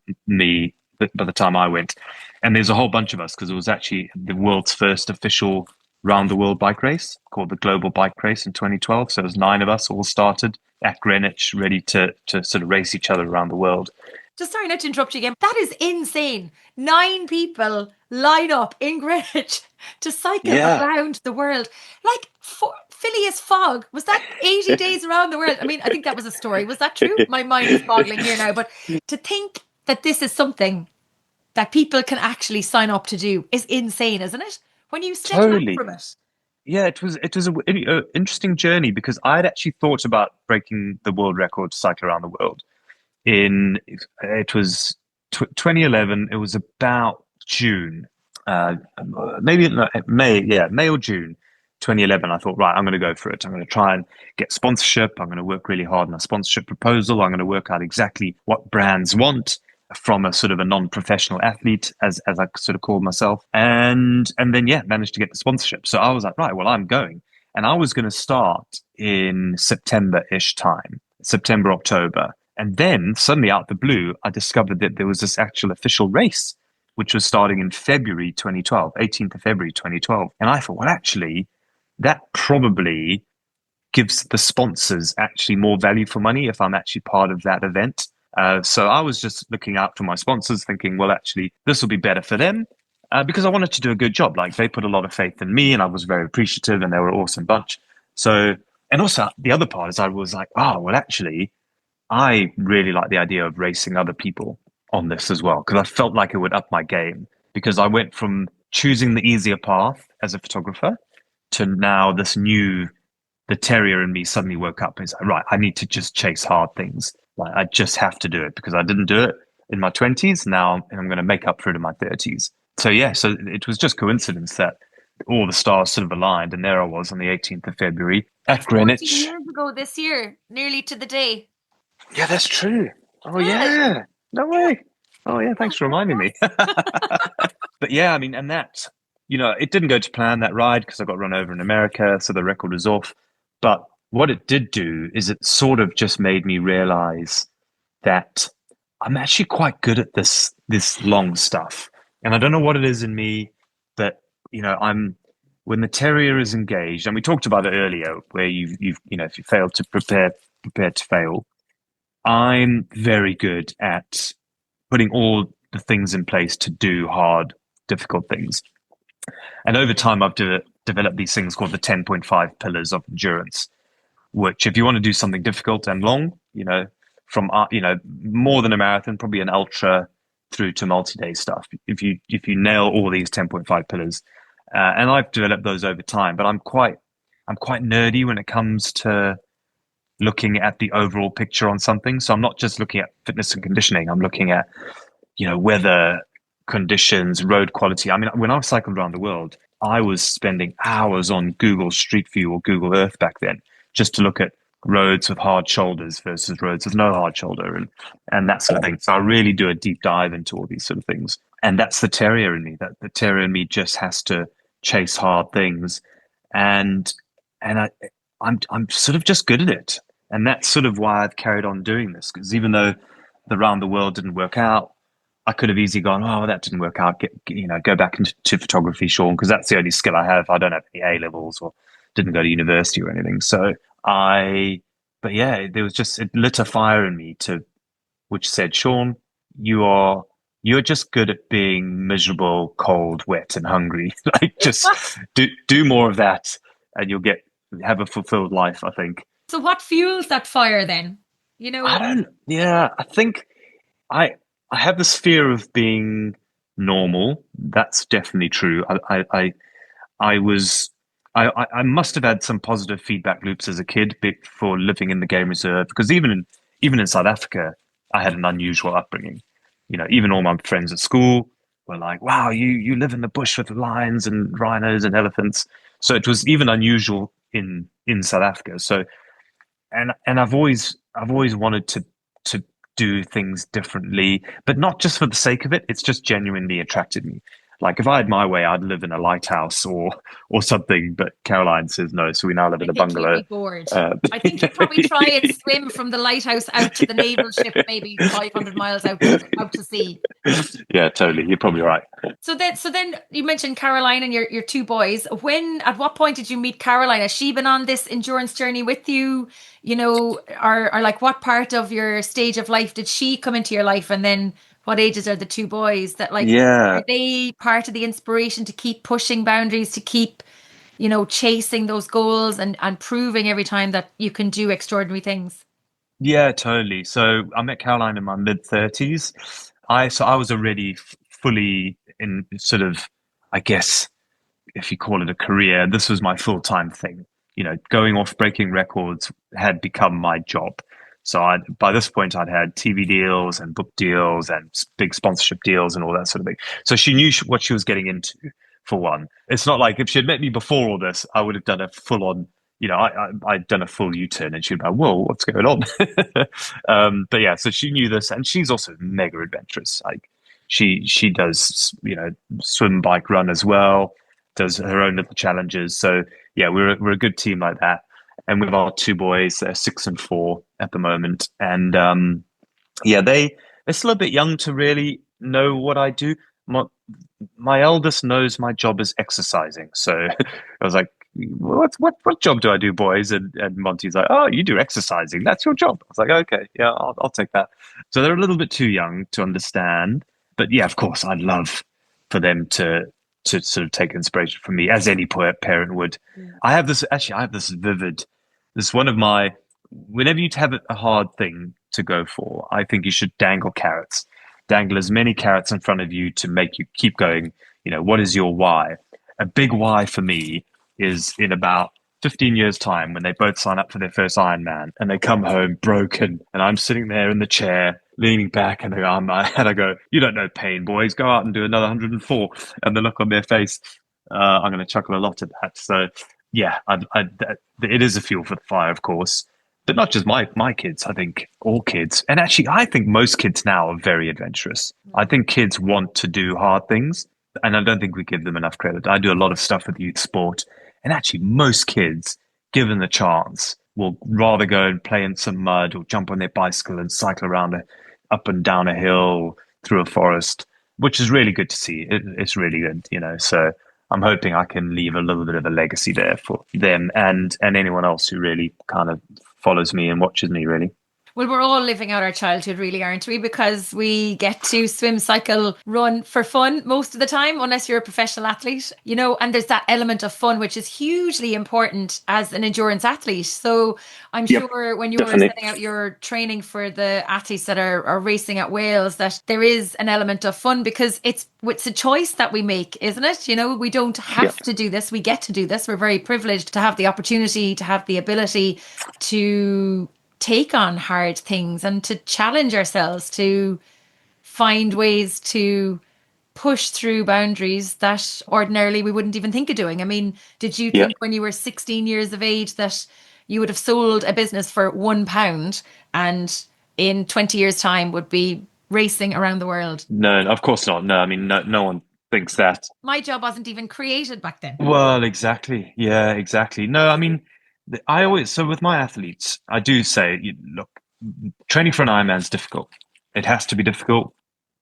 I went. And there's a whole bunch of us because it was actually the world's first official round the world bike race called the Global Bike Race in 2012. So it was 9 of us all started at Greenwich, ready to sort of race each other around the world. Just sorry not to interrupt you again. That is insane. 9 people line up in Greenwich to cycle Yeah, around the world. Like, Phileas Fogg, was that 80 days around the world? I mean, I think that was a story. Was that true? My mind is boggling here now. But to think that this is something that people can actually sign up to do is insane, isn't it? When you step back totally. from it. Yeah, it was a interesting journey because I had actually thought about breaking the world record to cycle around the world. In it was 2011. It was about June, uh, maybe no, May. Yeah, May or June 2011. I thought, right, I'm going to go for it. I'm going to try and get sponsorship. I'm going to work really hard on a sponsorship proposal. I'm going to work out exactly what brands want from a sort of a non-professional athlete, as I sort of called myself, and then yeah, managed to get the sponsorship. So I was like, right, well, I'm going, and I was going to start in September-ish time, September, October. And then suddenly out the blue, I discovered that there was this actual official race, which was starting in February 2012, 18th of February 2012. And I thought, well, actually, that probably gives the sponsors actually more value for money if I'm actually part of that event. So I was just looking out for my sponsors, thinking, well, actually, this will be better for them because I wanted to do a good job. Like they put a lot of faith in me, and I was very appreciative, and they were an awesome bunch. So, and also the other part is I was like, oh, well, actually, I really like the idea of racing other people on this as well because I felt like it would up my game because I went from choosing the easier path as a photographer to now the terrier in me suddenly woke up and it's like, right, I need to just chase hard things. Like I just have to do it because I didn't do it in my 20s. Now I'm going to make up for it in my 30s. So yeah, so it was just coincidence that all the stars sort of aligned and there I was on the 18th of February at That's 14 Greenwich. years ago this year, nearly to the day. Yeah, that's true. Oh Yeah. yeah. No way. Oh yeah, thanks for reminding me. That's But yeah, I mean, and that, it didn't go to plan that ride because I got run over in America, so the record was off. But what it did do is it sort of just made me realize that I'm actually quite good at this long stuff. And I don't know what it is in me that, I'm when the terrier is engaged, and we talked about it earlier, where if you fail to prepare to fail, I'm very good at putting all the things in place to do hard, difficult things. And over time, I've developed these things called the 10.5 pillars of endurance, which if you want to do something difficult and long, from, more than a marathon, probably an ultra through to multi-day stuff. If you nail all these 10.5 pillars, and I've developed those over time, but I'm quite nerdy when it comes to looking at the overall picture on something. So I'm not just looking at fitness and conditioning. I'm looking at, weather conditions, road quality. I mean, when I cycled around the world, I was spending hours on Google Street View or Google Earth back then, just to look at roads with hard shoulders versus roads with no hard shoulder and that sort of thing. So I really do a deep dive into all these sort of things. And that's the terrier in me. That the terrier in me just has to chase hard things, and and I'm sort of just good at it, and that's sort of why I've carried on doing this. Because even though the round the world didn't work out, I could have easily gone, oh, that didn't work out. Go back into photography, Sean, because that's the only skill I have. I don't have any A levels or didn't go to university or anything. But yeah, there was just it lit a fire in me to which said, Sean, you are you're just good at being miserable, cold, wet, and hungry. Like just do more of that, and you'll have a fulfilled life, I think. So what fuels that fire then? I don't. Yeah, I think I I have this fear of being normal. That's definitely true. I was I must have had some positive feedback loops as a kid for living in the game reserve because even in South Africa, I had an unusual upbringing. Even all my friends at school were like, "Wow, you live in the bush with lions and rhinos and elephants." So it was even unusual in South Africa. So and I've always wanted to do things differently, but not just for the sake of it. It's just genuinely attracted me. Like if I had my way, I'd live in a lighthouse or something. But Caroline says no, so we now live I in a think you'd bungalow. be bored. Uh, I think you'd probably try and swim from the lighthouse out to the naval ship, maybe 500 miles out to sea. yeah, totally. You're probably right. So then you mentioned Caroline and your two boys. At what point did you meet Caroline? Has she been on this endurance journey with you? Or like what part of your stage of life did she come into your life? And then what ages are the two boys that like, are Yeah, they part of the inspiration to keep pushing boundaries, to keep, chasing those goals and proving every time that you can do extraordinary things? yeah, totally. So I met Caroline in my mid 30s. I was already fully in sort of, I guess, if you call it a career, this was my full-time thing. Going off breaking records had become my job. So by this point, I'd had TV deals and book deals and big sponsorship deals and all that sort of thing. So she knew what she was getting into, for one. It's not like if she had met me before all this, I would have done a full-on, I'd done a full U-turn and she'd be like, whoa, what's going on? But yeah, so she knew this and she's also mega adventurous. Like she does, swim, bike, run as well, does her own little challenges. So yeah, we're a good team like that. And with our two boys, they're 6 and 4 at the moment, and yeah, they're still a bit young to really know what I do. My eldest knows my job is exercising, so I was like, what job do I do, boys? And Monty's like, oh, you do exercising. That's your job. I was like, okay, yeah, I'll take that. So they're a little bit too young to understand, but yeah, of course, I'd love for them to sort of take inspiration from me, as any parent would. Yeah. I have this vivid, this one of my, whenever you have a hard thing to go for, I think you should dangle carrots, dangle as many carrots in front of you to make you keep going. What is your why? A big why for me is in about 15 years' time when they both sign up for their first Ironman and they come home broken, and I'm sitting there in the chair leaning back, and I go, you don't know pain, boys. Go out and do another 104. And the look on their face, I'm going to chuckle a lot at that. So yeah, it is a fuel for the fire, of course, but not just my kids. I think all kids, and actually, I think most kids now are very adventurous. I think kids want to do hard things, and I don't think we give them enough credit. I do a lot of stuff with youth sport, and actually, most kids, given the chance, will rather go and play in some mud or jump on their bicycle and cycle around up and down a hill through a forest, which is really good to see. It's really good. So I'm hoping I can leave a little bit of a legacy there for them and anyone else who really kind of follows me and watches me, really. Well, we're all living out our childhood, really, aren't we? Because we get to swim, cycle, run for fun most of the time, unless you're a professional athlete, and there's that element of fun, which is hugely important as an endurance athlete. So I'm Yep, sure when you were definitely. setting out your training for the athletes that are racing at Wales, that there is an element of fun because it's a choice that we make, isn't it? We don't Yeah, have to do this. We get to do this. We're very privileged to have the opportunity, to have the ability to take on hard things and to challenge ourselves, to find ways to push through boundaries that ordinarily we wouldn't even think of doing. I mean, did you yeah. think when you were 16 years of age that you would have sold a business for £1 and in 20 years' time would be racing around the world? No, of course not. No, I mean, no one thinks that. My job wasn't even created back then. Well, exactly. Yeah, exactly. No, I mean, I always, so with my athletes, I do say, look, training for an Ironman is difficult. It has to be difficult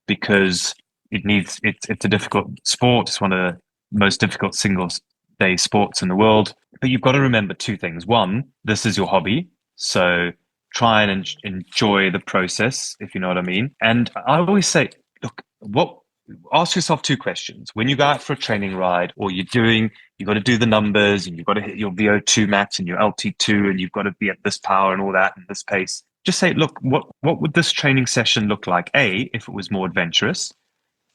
because it's a difficult sport. It's one of the most difficult single day sports in the world. But you've got to remember two things. One, this is your hobby. So try and enjoy the process, if you know what I mean. And I always say, look, ask yourself two questions. When you go out for a training ride or you've got to do the numbers and you've got to hit your VO2 max and your LT2 and you've got to be at this power and all that and this pace. Just say, look, what would this training session look like? A, if it was more adventurous,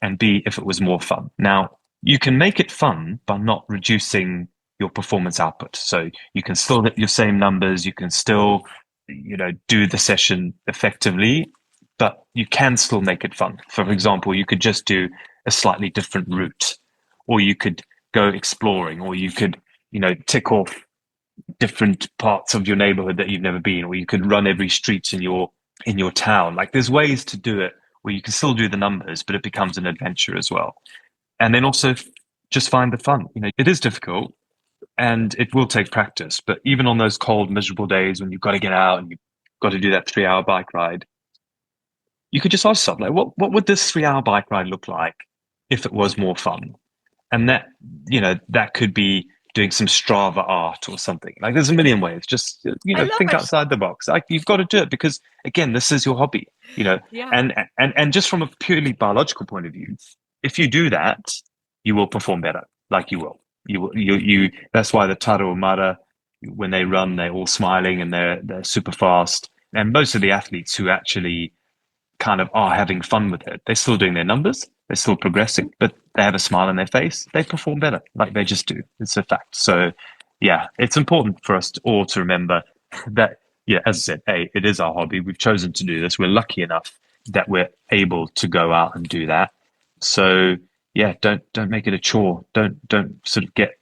and B, if it was more fun. Now, you can make it fun by not reducing your performance output. So you can still hit your same numbers, you can still, do the session effectively, but you can still make it fun. For example, you could just do a slightly different route, or you could go exploring, or you could, tick off different parts of your neighborhood that you've never been, or you could run every street in your town. Like there's ways to do it where you can still do the numbers, but it becomes an adventure as well. And then also just find the fun. It is difficult and it will take practice, but even on those cold, miserable days when you've got to get out and you've got to do that 3 hour bike ride, you could just ask yourself, like, what would this 3 hour bike ride look like if it was more fun? And that could be doing some Strava art or something. Like there's a million ways. Just think outside the box. Like you've got to do it because again, this is your hobby. Yeah. And just from a purely biological point of view, if you do that, you will perform better. Like you will. You. That's why the Tarahumara, when they run, they're all smiling and they're super fast. And most of the athletes who actually kind of are having fun with it, they're still doing their numbers, they're still progressing, but they have a smile on their face, they perform better. Like they just do. It's a fact. So yeah, it's important for us all to remember that, yeah, as I said, it is our hobby. We've chosen to do this. We're lucky enough that we're able to go out and do that. So yeah, don't make it a chore. Don't sort of get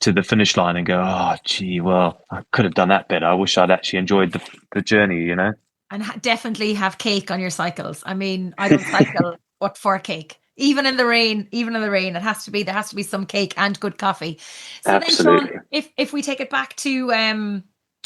to the finish line and go, oh gee, well, I could have done that better. I wish I'd actually enjoyed the journey, And definitely have cake on your cycles. I mean, I don't cycle, but for cake. Even in the rain, there has to be some cake and good coffee. So Absolutely. Then, Sean, if we take it back to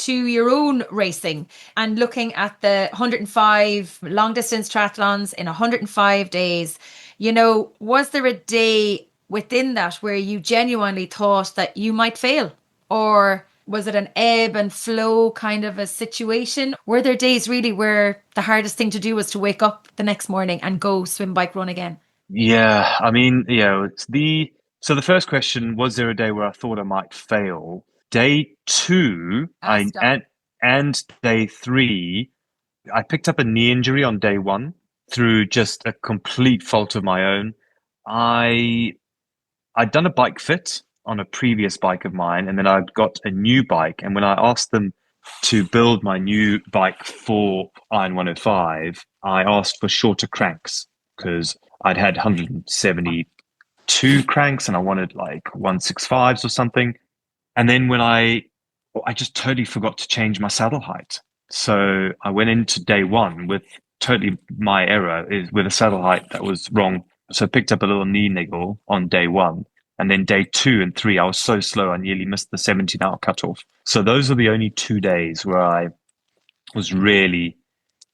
your own racing and looking at the 105 long distance triathlons in 105 days, was there a day within that where you genuinely thought that you might fail? Or was it an ebb and flow kind of a situation? Were there days really where the hardest thing to do was to wake up the next morning and go swim, bike, run again? Yeah, I mean, so the first question, was there a day where I thought I might fail? Day two, and day three, I picked up a knee injury on day one through just a complete fault of my own. I'd done a bike fit on a previous bike of mine, and then I'd got a new bike. And when I asked them to build my new bike for Iron 105, I asked for shorter cranks because I'd had 172 cranks and I wanted like 165s or something. And then when I just totally forgot to change my saddle height. So I went into day one with totally my error is with a saddle height that was wrong. So I picked up a little knee niggle on day one. And then day 2 and 3, I was so slow, I nearly missed the 17-hour cutoff. So those are the only 2 days where I was really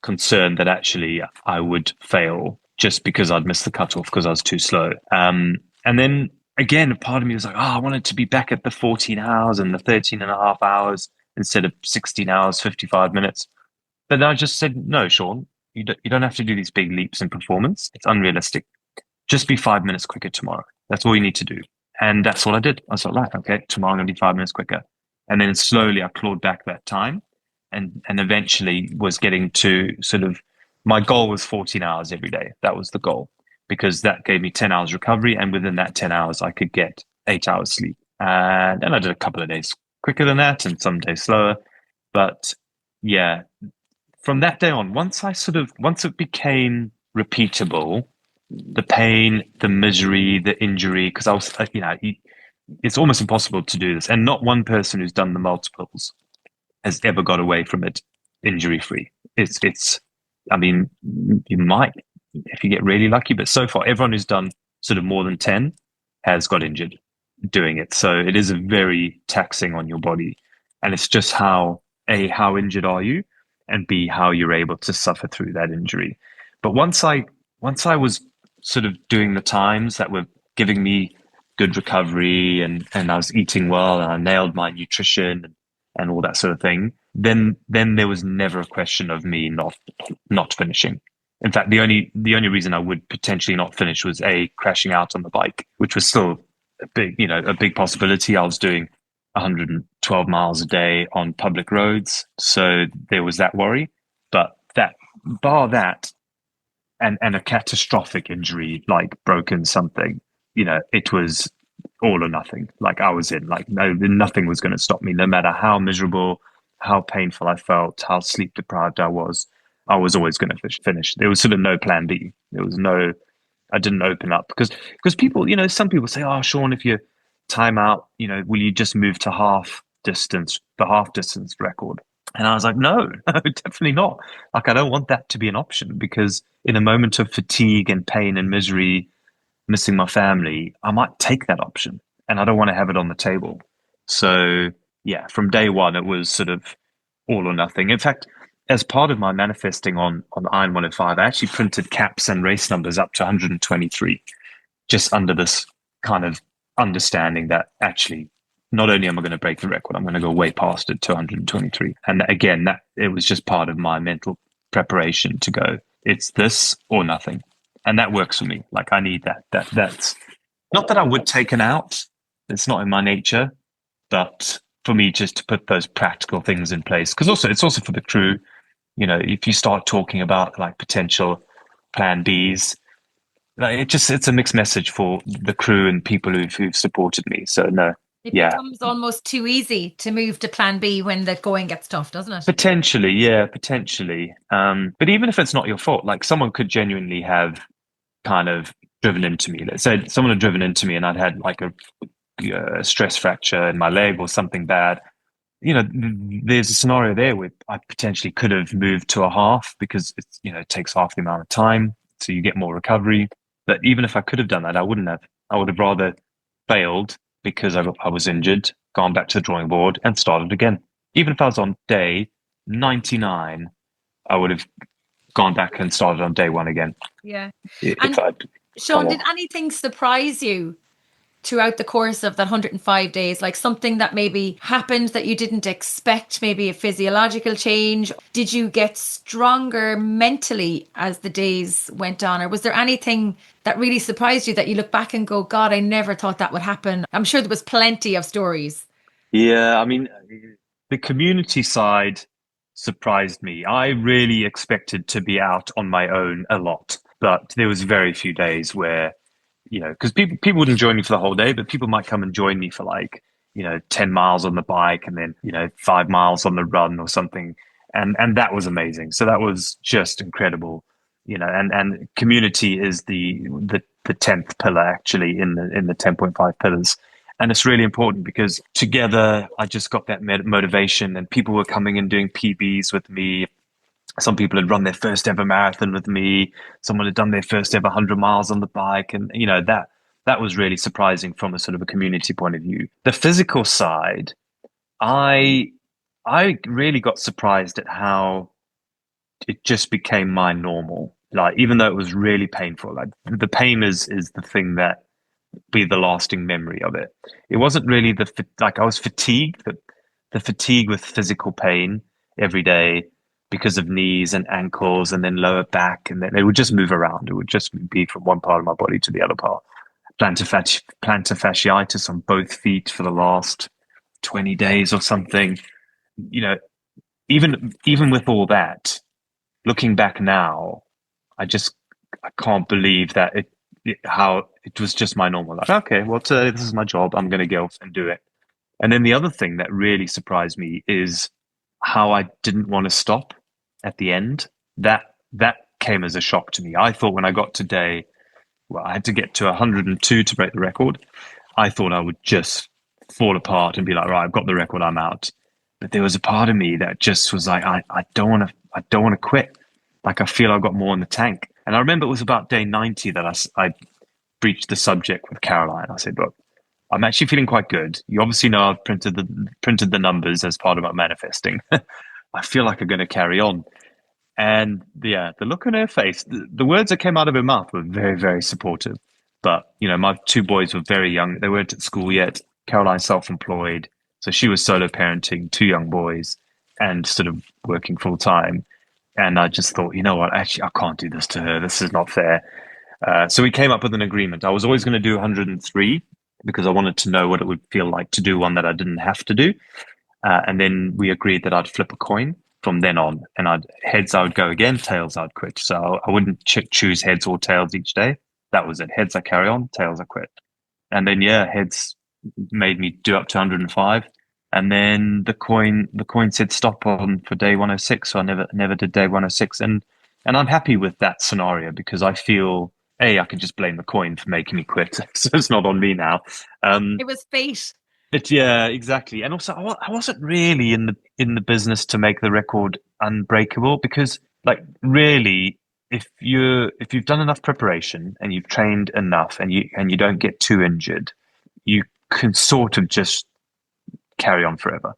concerned that actually I would fail just because I'd missed the cutoff because I was too slow. And then again, a part of me was like, oh, I wanted to be back at the 14 hours and the 13 and a half hours instead of 16 hours, 55 minutes. But then I just said, no, Sean, you don't have to do these big leaps in performance. It's unrealistic. Just be 5 minutes quicker tomorrow. That's all you need to do. And that's what I did. I was like, right, okay, tomorrow I'm going to be 5 minutes quicker. And then slowly I clawed back that time and eventually was getting to sort of, my goal was 14 hours every day. That was the goal because that gave me 10 hours recovery. And within that 10 hours, I could get 8 hours sleep. And then I did a couple of days quicker than that and some days slower. But yeah, from that day on, once it became repeatable, the pain, the misery, the injury, because I was, it's almost impossible to do this. And not one person who's done the multiples has ever got away from it injury free. I mean, you might if you get really lucky, but so far, everyone who's done sort of more than 10 has got injured doing it. So it is a very taxing on your body. And it's just how, A, how injured are you? And B, how you're able to suffer through that injury. But once I was sort of doing the times that were giving me good recovery, and I was eating well, and I nailed my nutrition and all that sort of thing, then there was never a question of me not finishing. In fact, the only reason I would potentially not finish was A, crashing out on the bike, which was still a big possibility. I was doing 112 miles a day on public roads, so there was that worry. But bar that, and a catastrophic injury like broken something, it was all or nothing. Like I was in, like no, nothing was going to stop me, no matter how miserable, how painful I felt, how sleep deprived I was. I was always going to finish. There was sort of no plan B. There was no. I didn't open up because people, some people say, "Oh, Sean, if you time out, will you just move to the half distance record?" And I was like, no, definitely not. Like, I don't want that to be an option, because in a moment of fatigue and pain and misery, missing my family, I might take that option, and I don't want to have it on the table. So yeah, from day one, it was sort of all or nothing. In fact, as part of my manifesting on Iron 105, I actually printed caps and race numbers up to 123, just under this kind of understanding that actually not only am I going to break the record, I'm going to go way past it to 123. And again, that it was just part of my mental preparation to go, it's this or nothing. And that works for me. Like I need that. That's not that I would take an out. It's not in my nature, but for me, just to put those practical things in place, because also it's also for the crew. If you start talking about like potential plan Bs, like it's a mixed message for the crew and people who've supported me. So no, It yeah, becomes almost too easy to move to plan B when the going gets tough, doesn't it? potentially, yeah, potentially. But even if it's not your fault, like someone could genuinely have kind of driven into me. Let's say someone had driven into me and I'd had like a stress fracture in my leg or something bad. There's a scenario there where I potentially could have moved to a half, because it's, it takes half the amount of time, so you get more recovery. But even if I could have done that, I wouldn't have. I would have rather failed because I was injured, gone back to the drawing board and started again. Even if I was on day 99, I would have gone back and started on day one again. Yeah. If And I'd Sean, did anything surprise you throughout the course of that 105 days? Like something that maybe happened that you didn't expect, maybe a physiological change? Did you get stronger mentally as the days went on? Or was there anything that really surprised you that you look back and go, God, I never thought that would happen? I'm sure there was plenty of stories. Yeah, I mean, the community side surprised me. I really expected to be out on my own a lot, but there was very few days where, because people wouldn't join me for the whole day, but people might come and join me for like, 10 miles on the bike, and then, 5 miles on the run or something. And that was amazing. So that was just incredible, and community is the 10th pillar actually in the 10.5 pillars. And it's really important because together I just got that motivation, and people were coming and doing PBs with me. Some people had run their first ever marathon with me. Someone had done their first ever 100 miles on the bike. And, that was really surprising from a sort of a community point of view. The physical side, I really got surprised at how it just became my normal. Like, even though it was really painful, like the pain is the thing that be the lasting memory of it. It wasn't really like I was fatigued, but the fatigue with physical pain every day because of knees and ankles and then lower back, and then it would just move around. It would just be from one part of my body to the other part. Plantar fasciitis on both feet for the last 20 days or something. You know, even with all that, looking back now, I can't believe that how it was just my normal life. Okay, well, today this is my job. I'm going to go and do it. And then the other thing that really surprised me is how I didn't want to stop at the end. That came as a shock to me. I thought when I got today, well, I had to get to 102 to break the record. I thought I would just fall apart and be like, right, I've got the record, I'm out. But there was a part of me that just was like, I don't want to quit. Like, I feel I've got more in the tank. And I remember it was about day 90 that I breached the subject with Caroline. I said, look, I'm actually feeling quite good. You obviously know I've printed the numbers as part of my manifesting. I feel like I'm going to carry on. And yeah, the look on her face, the words that came out of her mouth were very, very supportive. But, my two boys were very young. They weren't at school yet. Caroline's self-employed. So she was solo parenting two young boys and sort of working full time. And I just thought, you know what, actually, I can't do this to her. This is not fair. So we came up with an agreement. I was always going to do 103 because I wanted to know what it would feel like to do one that I didn't have to do. And then we agreed that I'd flip a coin from then on, and heads I would go again, tails I'd quit. So I wouldn't choose heads or tails each day. That was it. Heads I carry on, tails I quit. And then heads made me do up to 105, and then the coin said stop on for day 106. So I never did day 106, and I'm happy with that scenario because I feel I can just blame the coin for making me quit, so it's not on me now. It was fate. But yeah, exactly. And also, I wasn't really in the business to make the record unbreakable because, like, really, if you've done enough preparation and you've trained enough and you don't get too injured, you can sort of just carry on forever.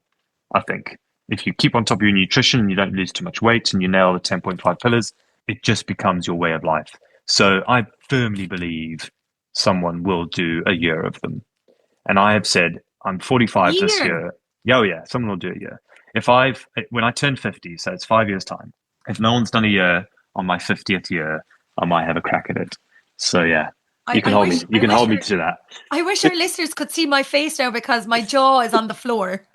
I think if you keep on top of your nutrition and you don't lose too much weight and you nail the 10.5 pillars, it just becomes your way of life. So I firmly believe someone will do a year of them. And I have said, I'm 45 this year. Oh yeah, someone will do a year. When I turn 50, so it's 5 years time. If no one's done a year on my 50th year, I might have a crack at it. So yeah, you can hold me to that. I wish our listeners could see my face now because my jaw is on the floor.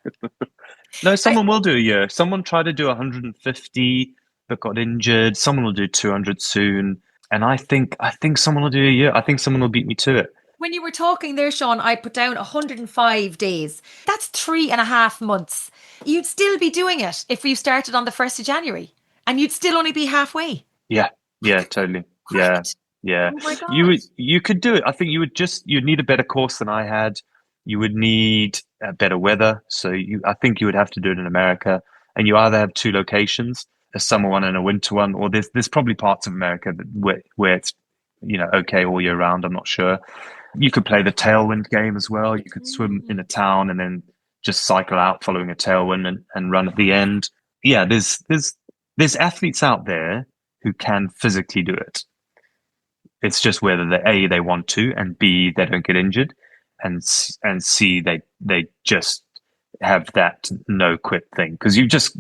No, someone will do a year. Someone tried to do 150 but got injured. Someone will do 200 soon. And I think someone will do a year. I think someone will beat me to it. When you were talking there, Sean, I put down 105 days. That's 3.5 months. You'd still be doing it if you started on the 1st of January and you'd still only be halfway. Yeah, totally. Great. Yeah. Oh my God. You could do it. I think you'd need a better course than I had. You would need better weather. So I think you would have to do it in America, and you either have two locations, a summer one and a winter one, or there's probably parts of America where it's okay all year round. I'm not sure. You could play the tailwind game as well. You could swim in a town and then just cycle out following a tailwind and run at the end. Yeah, there's athletes out there who can physically do it. It's just whether they want to, and B, they don't get injured, and C, they just have that no quit thing, because you've just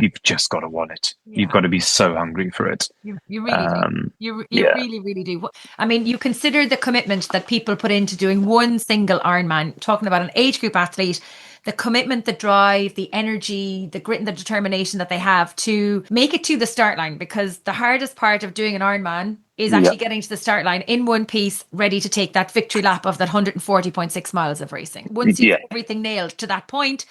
got to want it. Yeah. You've got to be so hungry for it. You really do. You really, really do. I mean, you consider the commitment that people put into doing one single Ironman, talking about an age group athlete, the commitment, the drive, the energy, the grit and the determination that they have to make it to the start line, because the hardest part of doing an Ironman is actually getting to the start line in one piece, ready to take that victory lap of that 140.6 miles of racing. Once you've everything nailed to that point,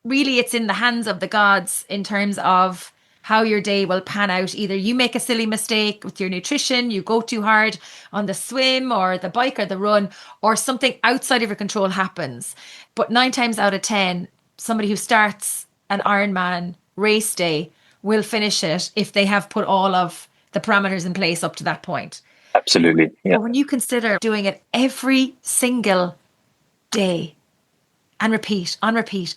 really it's in the hands of the gods in terms of how your day will pan out. Either you make a silly mistake with your nutrition, you go too hard on the swim or the bike or the run, or something outside of your control happens. But 9 times out of 10, somebody who starts an Ironman race day will finish it if they have put all of the parameters in place up to that point. Absolutely. Yeah. But when you consider doing it every single day and repeat, on repeat.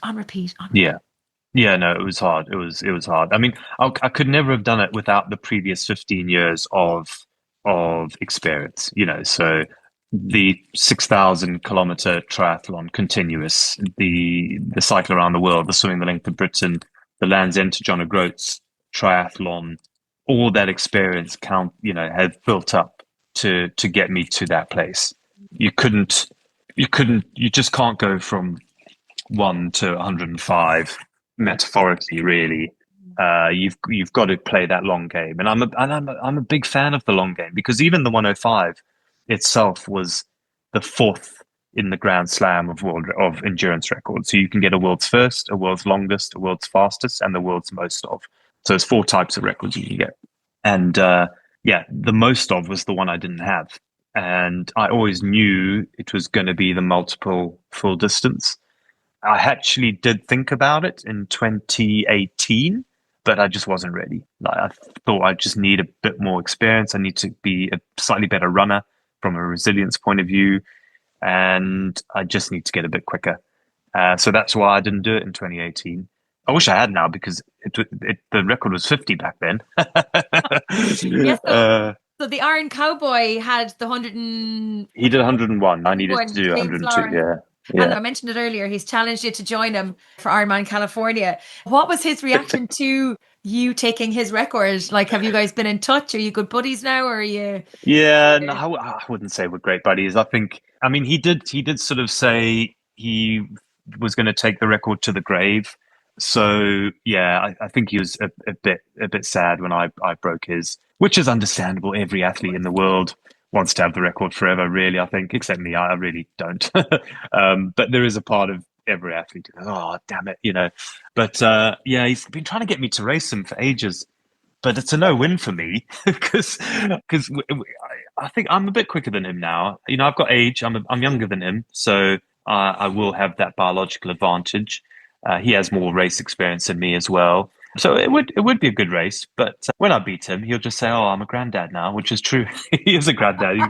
Yeah, no, it was hard. It was hard. I mean, I could never have done it without the previous 15 years of experience, so the 6,000 kilometer triathlon continuous, the cycle around the world, the swimming the length of Britain, the Land's End to John O'Groats triathlon, all that experience had built up to get me to that place. You just can't go from 1 to 105 metaphorically, really. You've got to play that long game, and I'm a big fan of the long game, because even the 105 itself was the 4th in the Grand Slam of endurance records. So you can get a world's first, a world's longest, a world's fastest, and the world's most of. So it's 4 types of records you can get, and the most of was the one I didn't have, and I always knew it was going to be the multiple full distance. I actually did think about it in 2018, but I just wasn't ready. I thought I just need a bit more experience. I need to be a slightly better runner from a resilience point of view, and I just need to get a bit quicker. So that's why I didn't do it in 2018. I wish I had now because the record was 50 back then. Yeah, so uh, so the Iron Cowboy had the 100 and he did 101. I needed to 101, do James 102. Lawrence. Yeah, And yeah. I mentioned it earlier, he's challenged you to join him for Ironman California. What was his reaction to you taking his record? Like, have you guys been in touch? Are you good buddies now, or are you? Yeah, no, I wouldn't say we're great buddies. I mean, he did sort of say he was going to take the record to the grave. So yeah, I think he was a bit sad when I broke his, which is understandable. Every athlete in the world wants to have the record forever, really. I think, except me, I really don't. But there is a part of every athlete who goes, "Oh, damn it," But yeah, he's been trying to get me to race him for ages, but it's a no-win for me because I think I'm a bit quicker than him now. I've got age. I'm younger than him, so I will have that biological advantage. He has more race experience than me as well, so it would be a good race. But when I beat him, he'll just say, "Oh, I'm a granddad now," which is true. He is a granddad.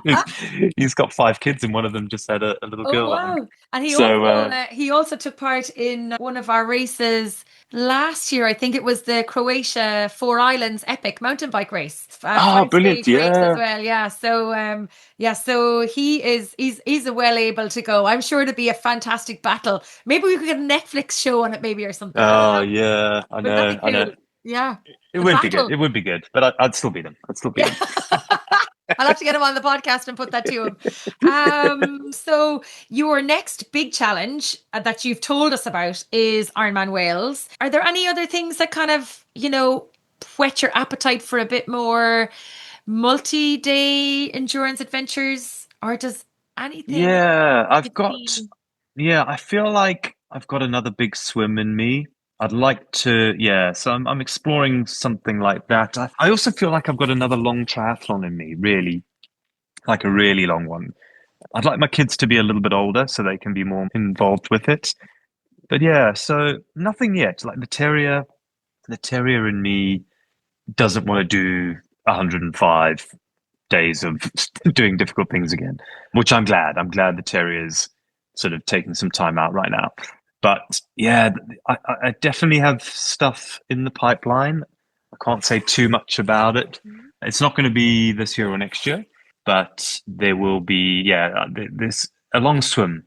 He's got 5 kids, and one of them just had a little Oh girl, I think. wow! And So he also took part in one of our races last year. I think it was the Croatia Four Islands Epic mountain bike race, five brilliant! stage race as Yeah. well. Yeah. So yeah. So he's a well able to go. I'm sure it'd be a fantastic battle. Maybe we could get a Netflix show on it, maybe or something. I don't Oh know. yeah, I Would that know, be I know. cool? Yeah. It The would be good. battle. It would be good, but I'd still beat him. I'd still beat Yeah. him. I'll have to get him on the podcast and put that to him. So your next big challenge that you've told us about is Ironman Wales. Are there any other things that kind of, whet your appetite for a bit more multi-day endurance adventures? Or does anything Yeah, I've got. between? Yeah, I feel like I've got another big swim in me. I'd like to. Yeah, so I'm exploring something like that. I also feel like I've got another long triathlon in me. Really, like a really long one. I'd like my kids to be a little bit older so they can be more involved with it. But yeah, so nothing yet. Like the terrier in me doesn't want to do 105 days of doing difficult things again, which I'm glad. I'm glad the terrier's sort of taking some time out right now. But yeah, I definitely have stuff in the pipeline. I can't say too much about it. It's not going to be this year or next year, but there will be, yeah, there's a long swim.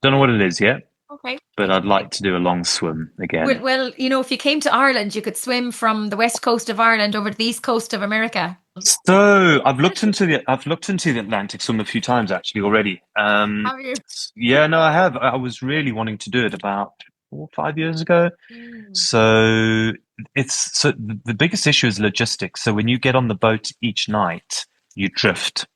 Don't know what it is yet, Okay. but I'd like to do a long swim again. Well, if you came to Ireland, you could swim from the west coast of Ireland over to the east coast of America. So I've looked into the Atlantic swim a few times actually already. Have you? Yeah, no, I have. I was really wanting to do it about 4 or 5 years ago. Mm. So the biggest issue is logistics. So when you get on the boat each night, you drift,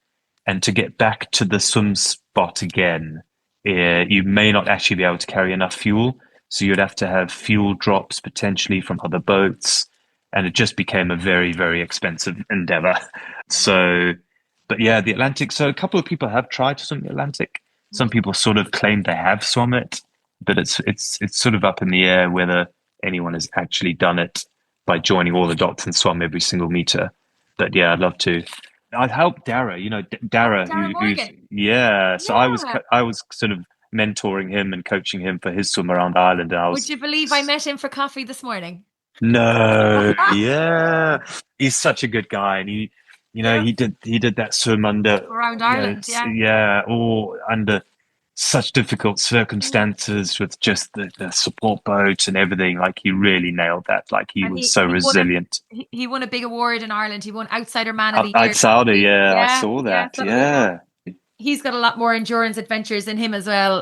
and to get back to the swim spot again, you may not actually be able to carry enough fuel. So you'd have to have fuel drops potentially from other boats, and it just became a very, very expensive endeavor. So, but yeah, the Atlantic. So a couple of people have tried to swim the Atlantic. Some people sort of claim they have swum it, but it's sort of up in the air whether anyone has actually done it by joining all the dots and swum every single meter. But yeah, I'd love to. I'd help Dara. Dara, Dara who's Morgan. yeah. So I was Yeah. I was sort of mentoring him and coaching him for his swim around Ireland, and I Would was you believe I met him for coffee this morning? no, yeah, he's such a good guy, and Yeah. he did that swim under, Around Ireland, yeah. yeah, or under such difficult Mm. circumstances with just the support boat and everything. Like he really nailed that. Like he And was he so he won a resilient. he won a big award in Ireland. He won Outsider Man of the Year Outside Saudi, category. yeah, I Yeah, saw yeah. that. So Yeah, he's got a lot more endurance adventures in him as well.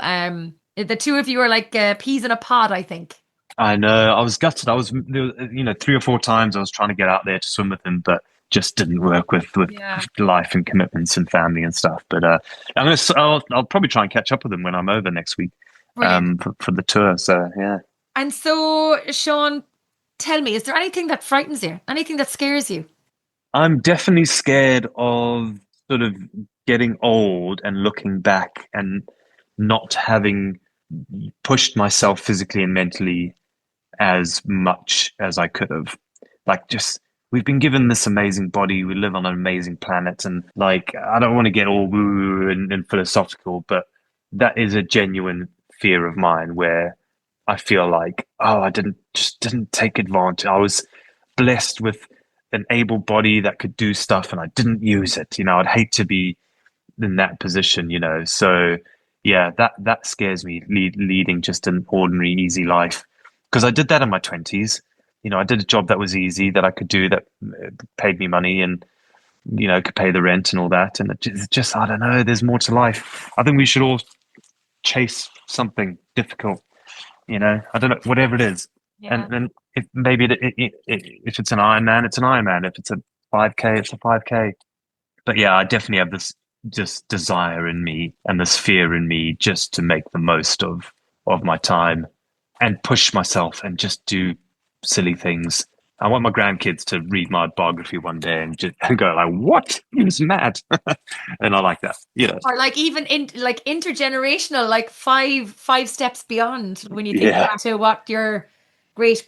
The two of you are like peas in a pod, I think. I know. I was gutted. There was, 3 or 4 times I was trying to get out there to swim with him, but just didn't work with Yeah, life and commitments and family and stuff. But I'll probably try and catch up with him when I'm over next week, brilliant. for the tour. So yeah, And so, Sean, tell me, is there anything that frightens you? Anything that scares you? I'm definitely scared of sort of getting old and looking back and not having pushed myself physically and mentally as much as I could have. Like just we've been given this amazing body. We live on an amazing planet. And like, I don't want to get all woo and philosophical, but that is a genuine fear of mine where I feel like, oh, I didn't take advantage. I was blessed with an able body that could do stuff and I didn't use it. I'd hate to be in that position. So yeah, that scares me, leading just an ordinary, easy life. Because I did that in my 20s. I did a job that was easy that I could do that paid me money and could pay the rent and all that. And it's just I don't know. There's more to life. I think we should all chase something difficult. I don't know, whatever it is. Yeah. And if maybe if it's an Ironman, it's an Ironman. If it's a 5K, it's a 5K. But yeah, I definitely have this just desire in me and this fear in me just to make the most of my time and push myself and just do silly things. I want my grandkids to read my biography one day and just go like, "What? He was mad," and I like that. Or like even in like intergenerational, like five steps beyond when you think Yeah, back to what your great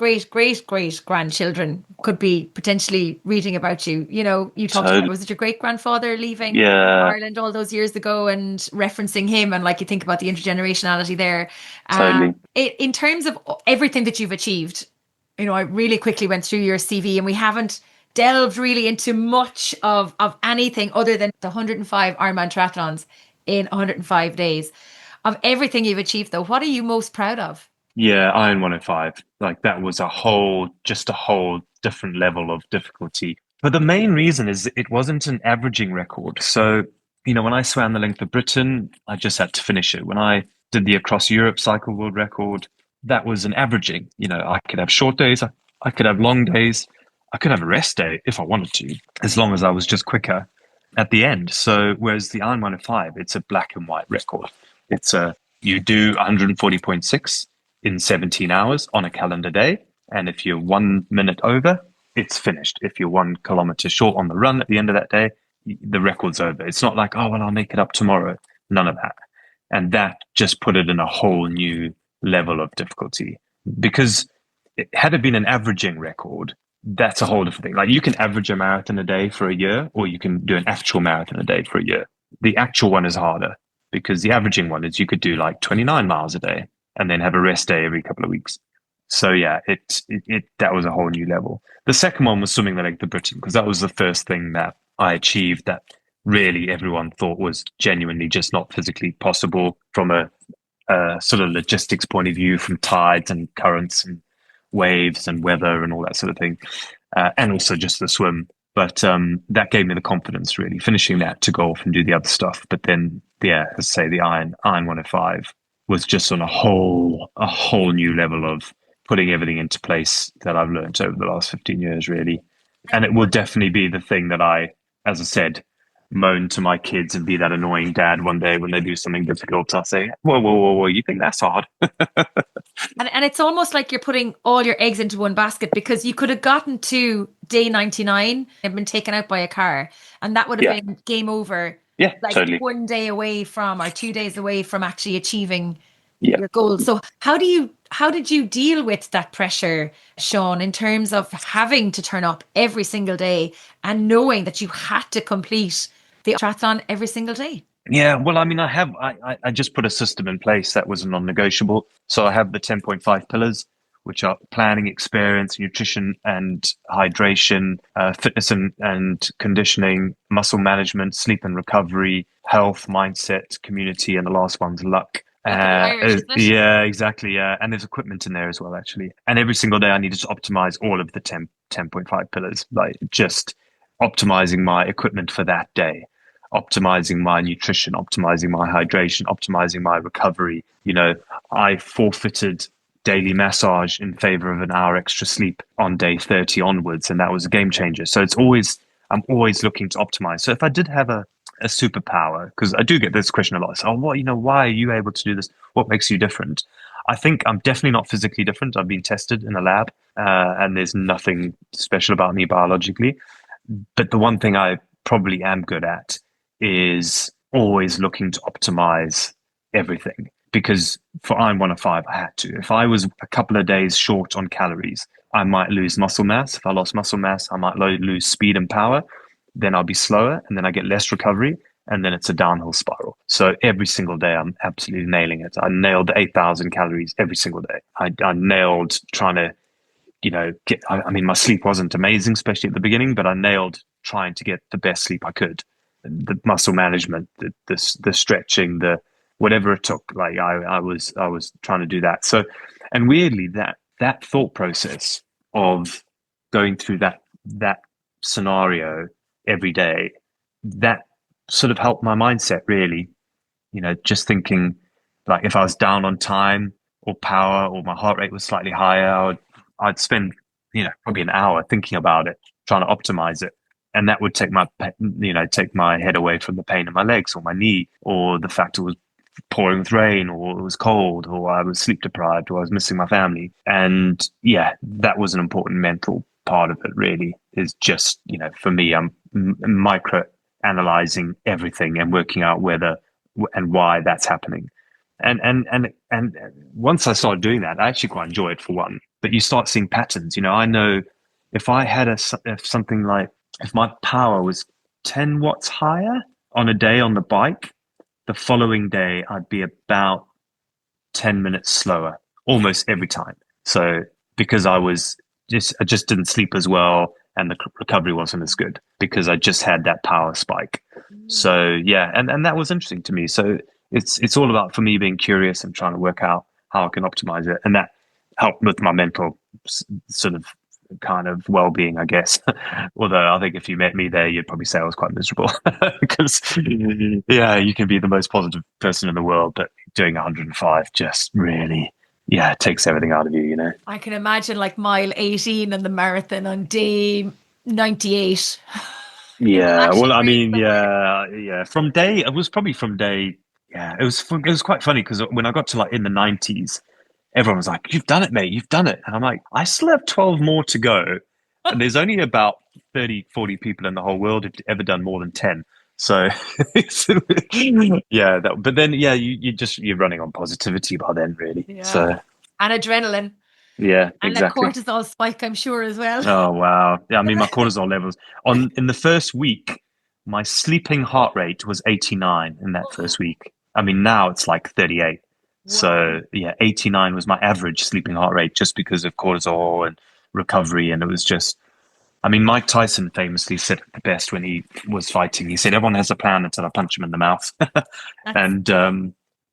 grandchildren could be potentially reading about you. You talked about, totally. was it your great grandfather leaving Yeah, Ireland all those years ago and referencing him, and like you think about the intergenerationality there. totally. In terms of everything that you've achieved, I really quickly went through your CV and we haven't delved really into much of anything other than the 105 Ironman triathlons in 105 days. Of everything you've achieved, though, what are you most proud of? Yeah, Iron 105. Like that was just a whole different level of difficulty. But the main reason is it wasn't an averaging record. So, when I swam the length of Britain, I just had to finish it. When I did the across Europe cycle world record, that was an averaging. I could have short days, I could have long days, I could have a rest day if I wanted to, as long as I was just quicker at the end. So, whereas the Iron 105, it's a black and white record. You do 140.6 in 17 hours on a calendar day. And if you're 1 minute over, it's finished. If you're 1 kilometer short on the run at the end of that day, the record's over. It's not like, oh, well, I'll make it up tomorrow. None of that. And that just put it in a whole new level of difficulty because had it been an averaging record, that's a whole different thing. Like you can average a marathon a day for a year, or you can do an actual marathon a day for a year. The actual one is harder because the averaging one is you could do like 29 miles a day and then have a rest day every couple of weeks. So yeah, that was a whole new level. The second one was swimming the length of Britain because that was the first thing that I achieved that really everyone thought was genuinely just not physically possible from a sort of logistics point of view, from tides and currents and waves and weather and all that sort of thing, and also just the swim. But that gave me the confidence, really, finishing that to go off and do the other stuff. But then, yeah, as I say, the Iron 105 was just on a whole new level of putting everything into place that I've learned over the last 15 years, really. And it will definitely be the thing that I, as I said, moan to my kids and be that annoying dad one day when they do something difficult. I'll say, whoa, whoa, whoa, whoa, you think that's hard? And it's almost like you're putting all your eggs into one basket because you could have gotten to day 99 and been taken out by a car, and that would have Yeah, been game over. yeah, Like totally. 1 day away from, or 2 days away from actually achieving Yeah. your goal. So how did you deal with that pressure, Sean, in terms of having to turn up every single day and knowing that you had to complete the triathlon every single day? Yeah, well, I mean, I just put a system in place that was non-negotiable. So I have the 10.5 pillars, which are planning, experience, nutrition and hydration, fitness and conditioning, muscle management, sleep and recovery, health, mindset, community, and the last one's luck. Irish, isn't it? Yeah, exactly. Yeah. And there's equipment in there as well, actually. And every single day I needed to optimize all of the 10.5 pillars, like just optimizing my equipment for that day, optimizing my nutrition, optimizing my hydration, optimizing my recovery. I forfeited daily massage in favor of an hour extra sleep on day 30 onwards, and that was a game changer. So I'm always looking to optimize. So if I did have a superpower, because I do get this question a lot. So, why are you able to do this? What makes you different? I think I'm definitely not physically different. I've been tested in a lab, and there's nothing special about me biologically. But the one thing I probably am good at is always looking to optimize everything. Because for Iron 105, I had to. If I was a couple of days short on calories, I might lose muscle mass. If I lost muscle mass, I might lose speed and power. Then I'll be slower, and then I get less recovery, and then it's a downhill spiral. So every single day, I'm absolutely nailing it. I nailed the 8,000 calories every single day. I nailed trying to, get. I mean, my sleep wasn't amazing, especially at the beginning, but I nailed trying to get the best sleep I could. The muscle management, the stretching, the whatever it took. Like I was trying to do that. So, and weirdly, that thought process of going through that scenario every day, that sort of helped my mindset really. Just thinking like if I was down on time or power or my heart rate was slightly higher, I'd spend, probably an hour thinking about it, trying to optimize it. And that would take my head away from the pain in my legs or my knee or the fact it was pouring with rain or it was cold or I was sleep deprived or I was missing my family. And yeah, that was an important mental part of it really, is just, for me, I'm micro analyzing everything and working out whether and why that's happening. And once I started doing that, I actually quite enjoy it for one. But you start seeing patterns. I know if I had if something like if my power was 10 watts higher on a day on the bike, the following day I'd be about 10 minutes slower almost every time. So because I just didn't sleep as well and the recovery wasn't as good because I just had that power spike. So yeah, and that was interesting to me. So it's all about, for me, being curious and trying to work out how I can optimize it, and that helped with my mental sort of kind of well-being, I guess. Although I think if you met me there, you'd probably say I was quite miserable because yeah, you can be the most positive person in the world, but doing 105 just really, yeah, it takes everything out of you. I can imagine like mile 18 and the marathon on day 98. It will Yeah, actually well, I break mean, my heart. yeah. It was probably from day. Yeah, it was quite funny because when I got to like in the 90s, everyone was like, "You've done it, mate. You've done it." And I'm like, "I still have 12 more to go." And there's only about 30, 40 people in the whole world who've ever done more than 10. So, yeah, but then, yeah, you're running on positivity by then, really. Yeah. So, And adrenaline yeah, and a exactly. cortisol spike, I'm sure, as well. Oh wow. Yeah, I mean my cortisol levels in the first week, my sleeping heart rate was 89 in that first week. I mean now it's like 38. Wow. So yeah, 89 was my average sleeping heart rate just because of cortisol and recovery. And it was just, I mean, Mike Tyson famously said it the best when he was fighting. He said, "Everyone has a plan until I punch him in the mouth." That's, And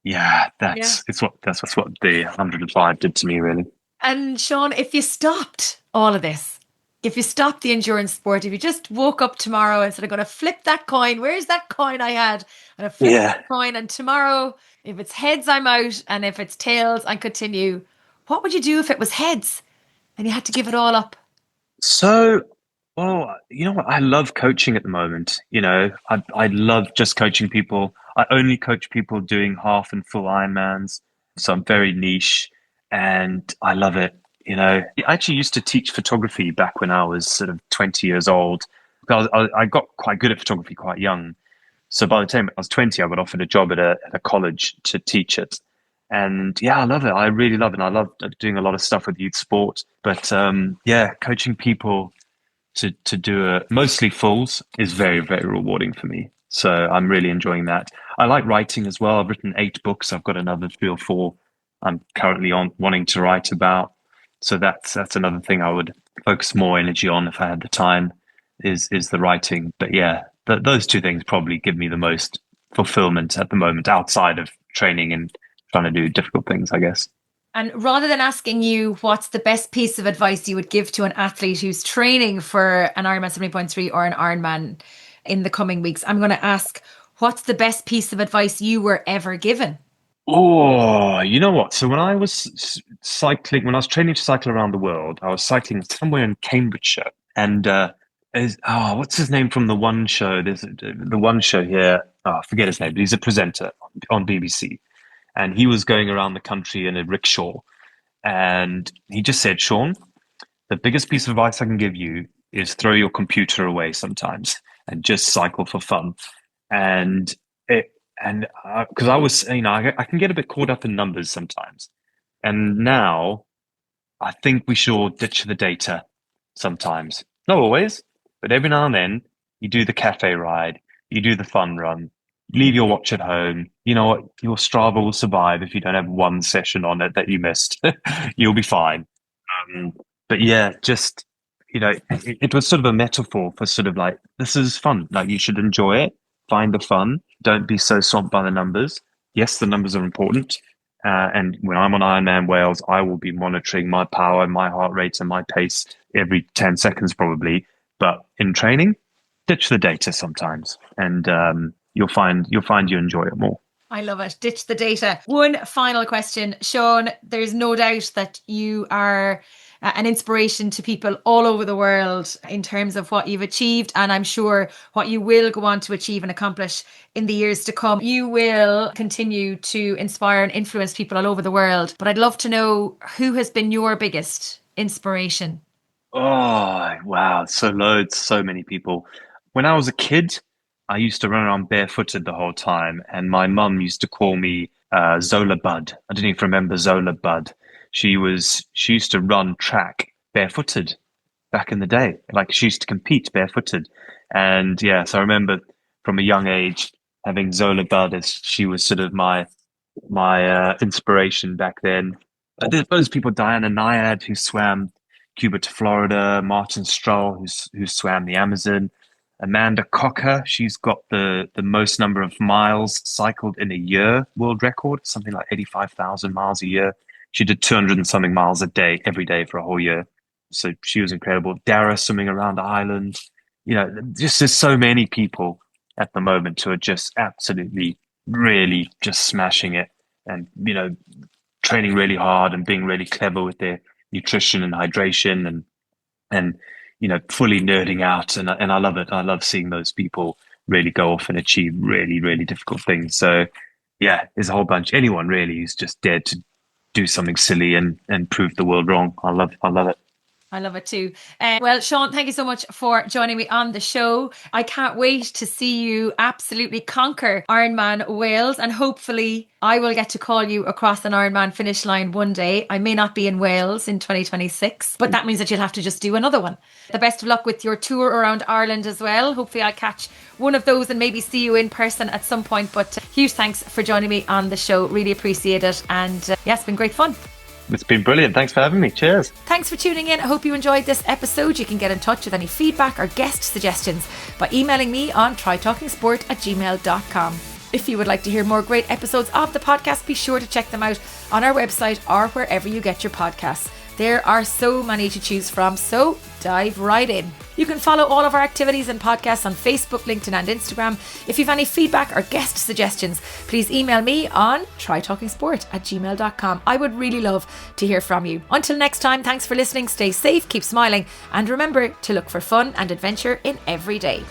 yeah, yeah. that's what the 105 did to me really. And Sean, if you stopped all of this, if you stopped the endurance sport, if you just woke up tomorrow and said, I'm going to flip that coin, where's that coin I had? And I flip that Yeah. coin, and tomorrow, if it's heads, I'm out, and if it's tails, I continue. What would you do if it was heads and you had to give it all up? So, well, you know what? I love coaching at the moment. I love just coaching people. I only coach people doing half and full Ironmans. So I'm very niche and I love it. I actually used to teach photography back when I was sort of 20 years old. Because I got quite good at photography quite young. So by the time I was 20, I got offered a job at a college to teach it. And yeah, I love it. I really love it. And I love doing a lot of stuff with youth sport. But yeah, coaching people to do mostly fulls is very, very rewarding for me. So I'm really enjoying that. I like writing as well. I've written 8 books. I've got another 3 or 4 I'm currently on wanting to write about. So that's another thing I would focus more energy on if I had the time, is the writing. But yeah, those 2 things probably give me the most fulfillment at the moment outside of training and trying to do difficult things, I guess. And rather than asking you what's the best piece of advice you would give to an athlete who's training for an Ironman 70.3 or an Ironman in the coming weeks, I'm going to ask, what's the best piece of advice you were ever given? Oh, you know what? So when I was cycling, when I was training to cycle around the world, I was cycling somewhere in Cambridgeshire, and what's his name from the one show? There's the one show here. Oh, I forget his name, but he's a presenter on BBC, and he was going around the country in a rickshaw, and he just said, "Sean, the biggest piece of advice I can give you is throw your computer away sometimes and just cycle for fun." And it, and because I was, I can get a bit caught up in numbers sometimes. And now I think we should all ditch the data sometimes. Not always, but every now and then you do the cafe ride, you do the fun run, leave your watch at home. You know what? Your Strava will survive if you don't have one session on it that you missed. You'll be fine. Um, but yeah, just, it was sort of a metaphor for sort of like, this is fun. Like you should enjoy it, find the fun. Don't be so swamped by the numbers. Yes, the numbers are important. And when I'm on Ironman Wales, I will be monitoring my power, my heart rate, and my pace every 10 seconds probably. But in training, ditch the data sometimes, and you'll find you enjoy it more. I love it. Ditch the data. One final question, Sean. There's no doubt that you are an inspiration to people all over the world in terms of what you've achieved, and I'm sure what you will go on to achieve and accomplish in the years to come. You will continue to inspire and influence people all over the world. But I'd love to know, who has been your biggest inspiration? Oh, wow. So many people. When I was a kid, I used to run around barefooted the whole time, and my mum used to call me Zola Bud. I don't even remember Zola Bud. She used to run track barefooted back in the day. Like she used to compete barefooted. And yeah, so I remember from a young age having Zola Bud as she was sort of my inspiration back then. But there's those people, Diana Nyad, who swam Cuba to Florida, Martin Stroll, who swam the Amazon, Amanda Cocker, she's got the most number of miles cycled in a year world record, something like 85,000 miles a year. She did 200 and something miles a day, every day for a whole year. So she was incredible. Dara swimming around the island. Just there's so many people at the moment who are just absolutely, really just smashing it and, training really hard and being really clever with their nutrition and hydration and fully nerding out, and I love it. I love seeing those people really go off and achieve really, really difficult things. So yeah, there's a whole bunch. Anyone really who's just dared to do something silly and prove the world wrong. I love it. I love it too. Well, Sean, thank you so much for joining me on the show. I can't wait to see you absolutely conquer Ironman Wales, and hopefully I will get to call you across an Ironman finish line one day. I may not be in Wales in 2026, but that means that you'll have to just do another one. The best of luck with your tour around Ireland as well. Hopefully I'll catch one of those and maybe see you in person at some point. But huge thanks for joining me on the show. Really appreciate it. And yeah, it's been great fun. It's been brilliant. Thanks for having me. Cheers. Thanks for tuning in. I hope you enjoyed this episode. You can get in touch with any feedback or guest suggestions by emailing me on trytalkingsport@gmail.com. If you would like to hear more great episodes of the podcast, be sure to check them out on our website or wherever you get your podcasts. There are so many to choose from, so dive right in. You can follow all of our activities and podcasts on Facebook, LinkedIn and Instagram. If you have any feedback or guest suggestions, please email me on trytalkingsport@gmail.com. I would really love to hear from you. Until next time, thanks for listening, stay safe, keep smiling, and remember to look for fun and adventure in every day.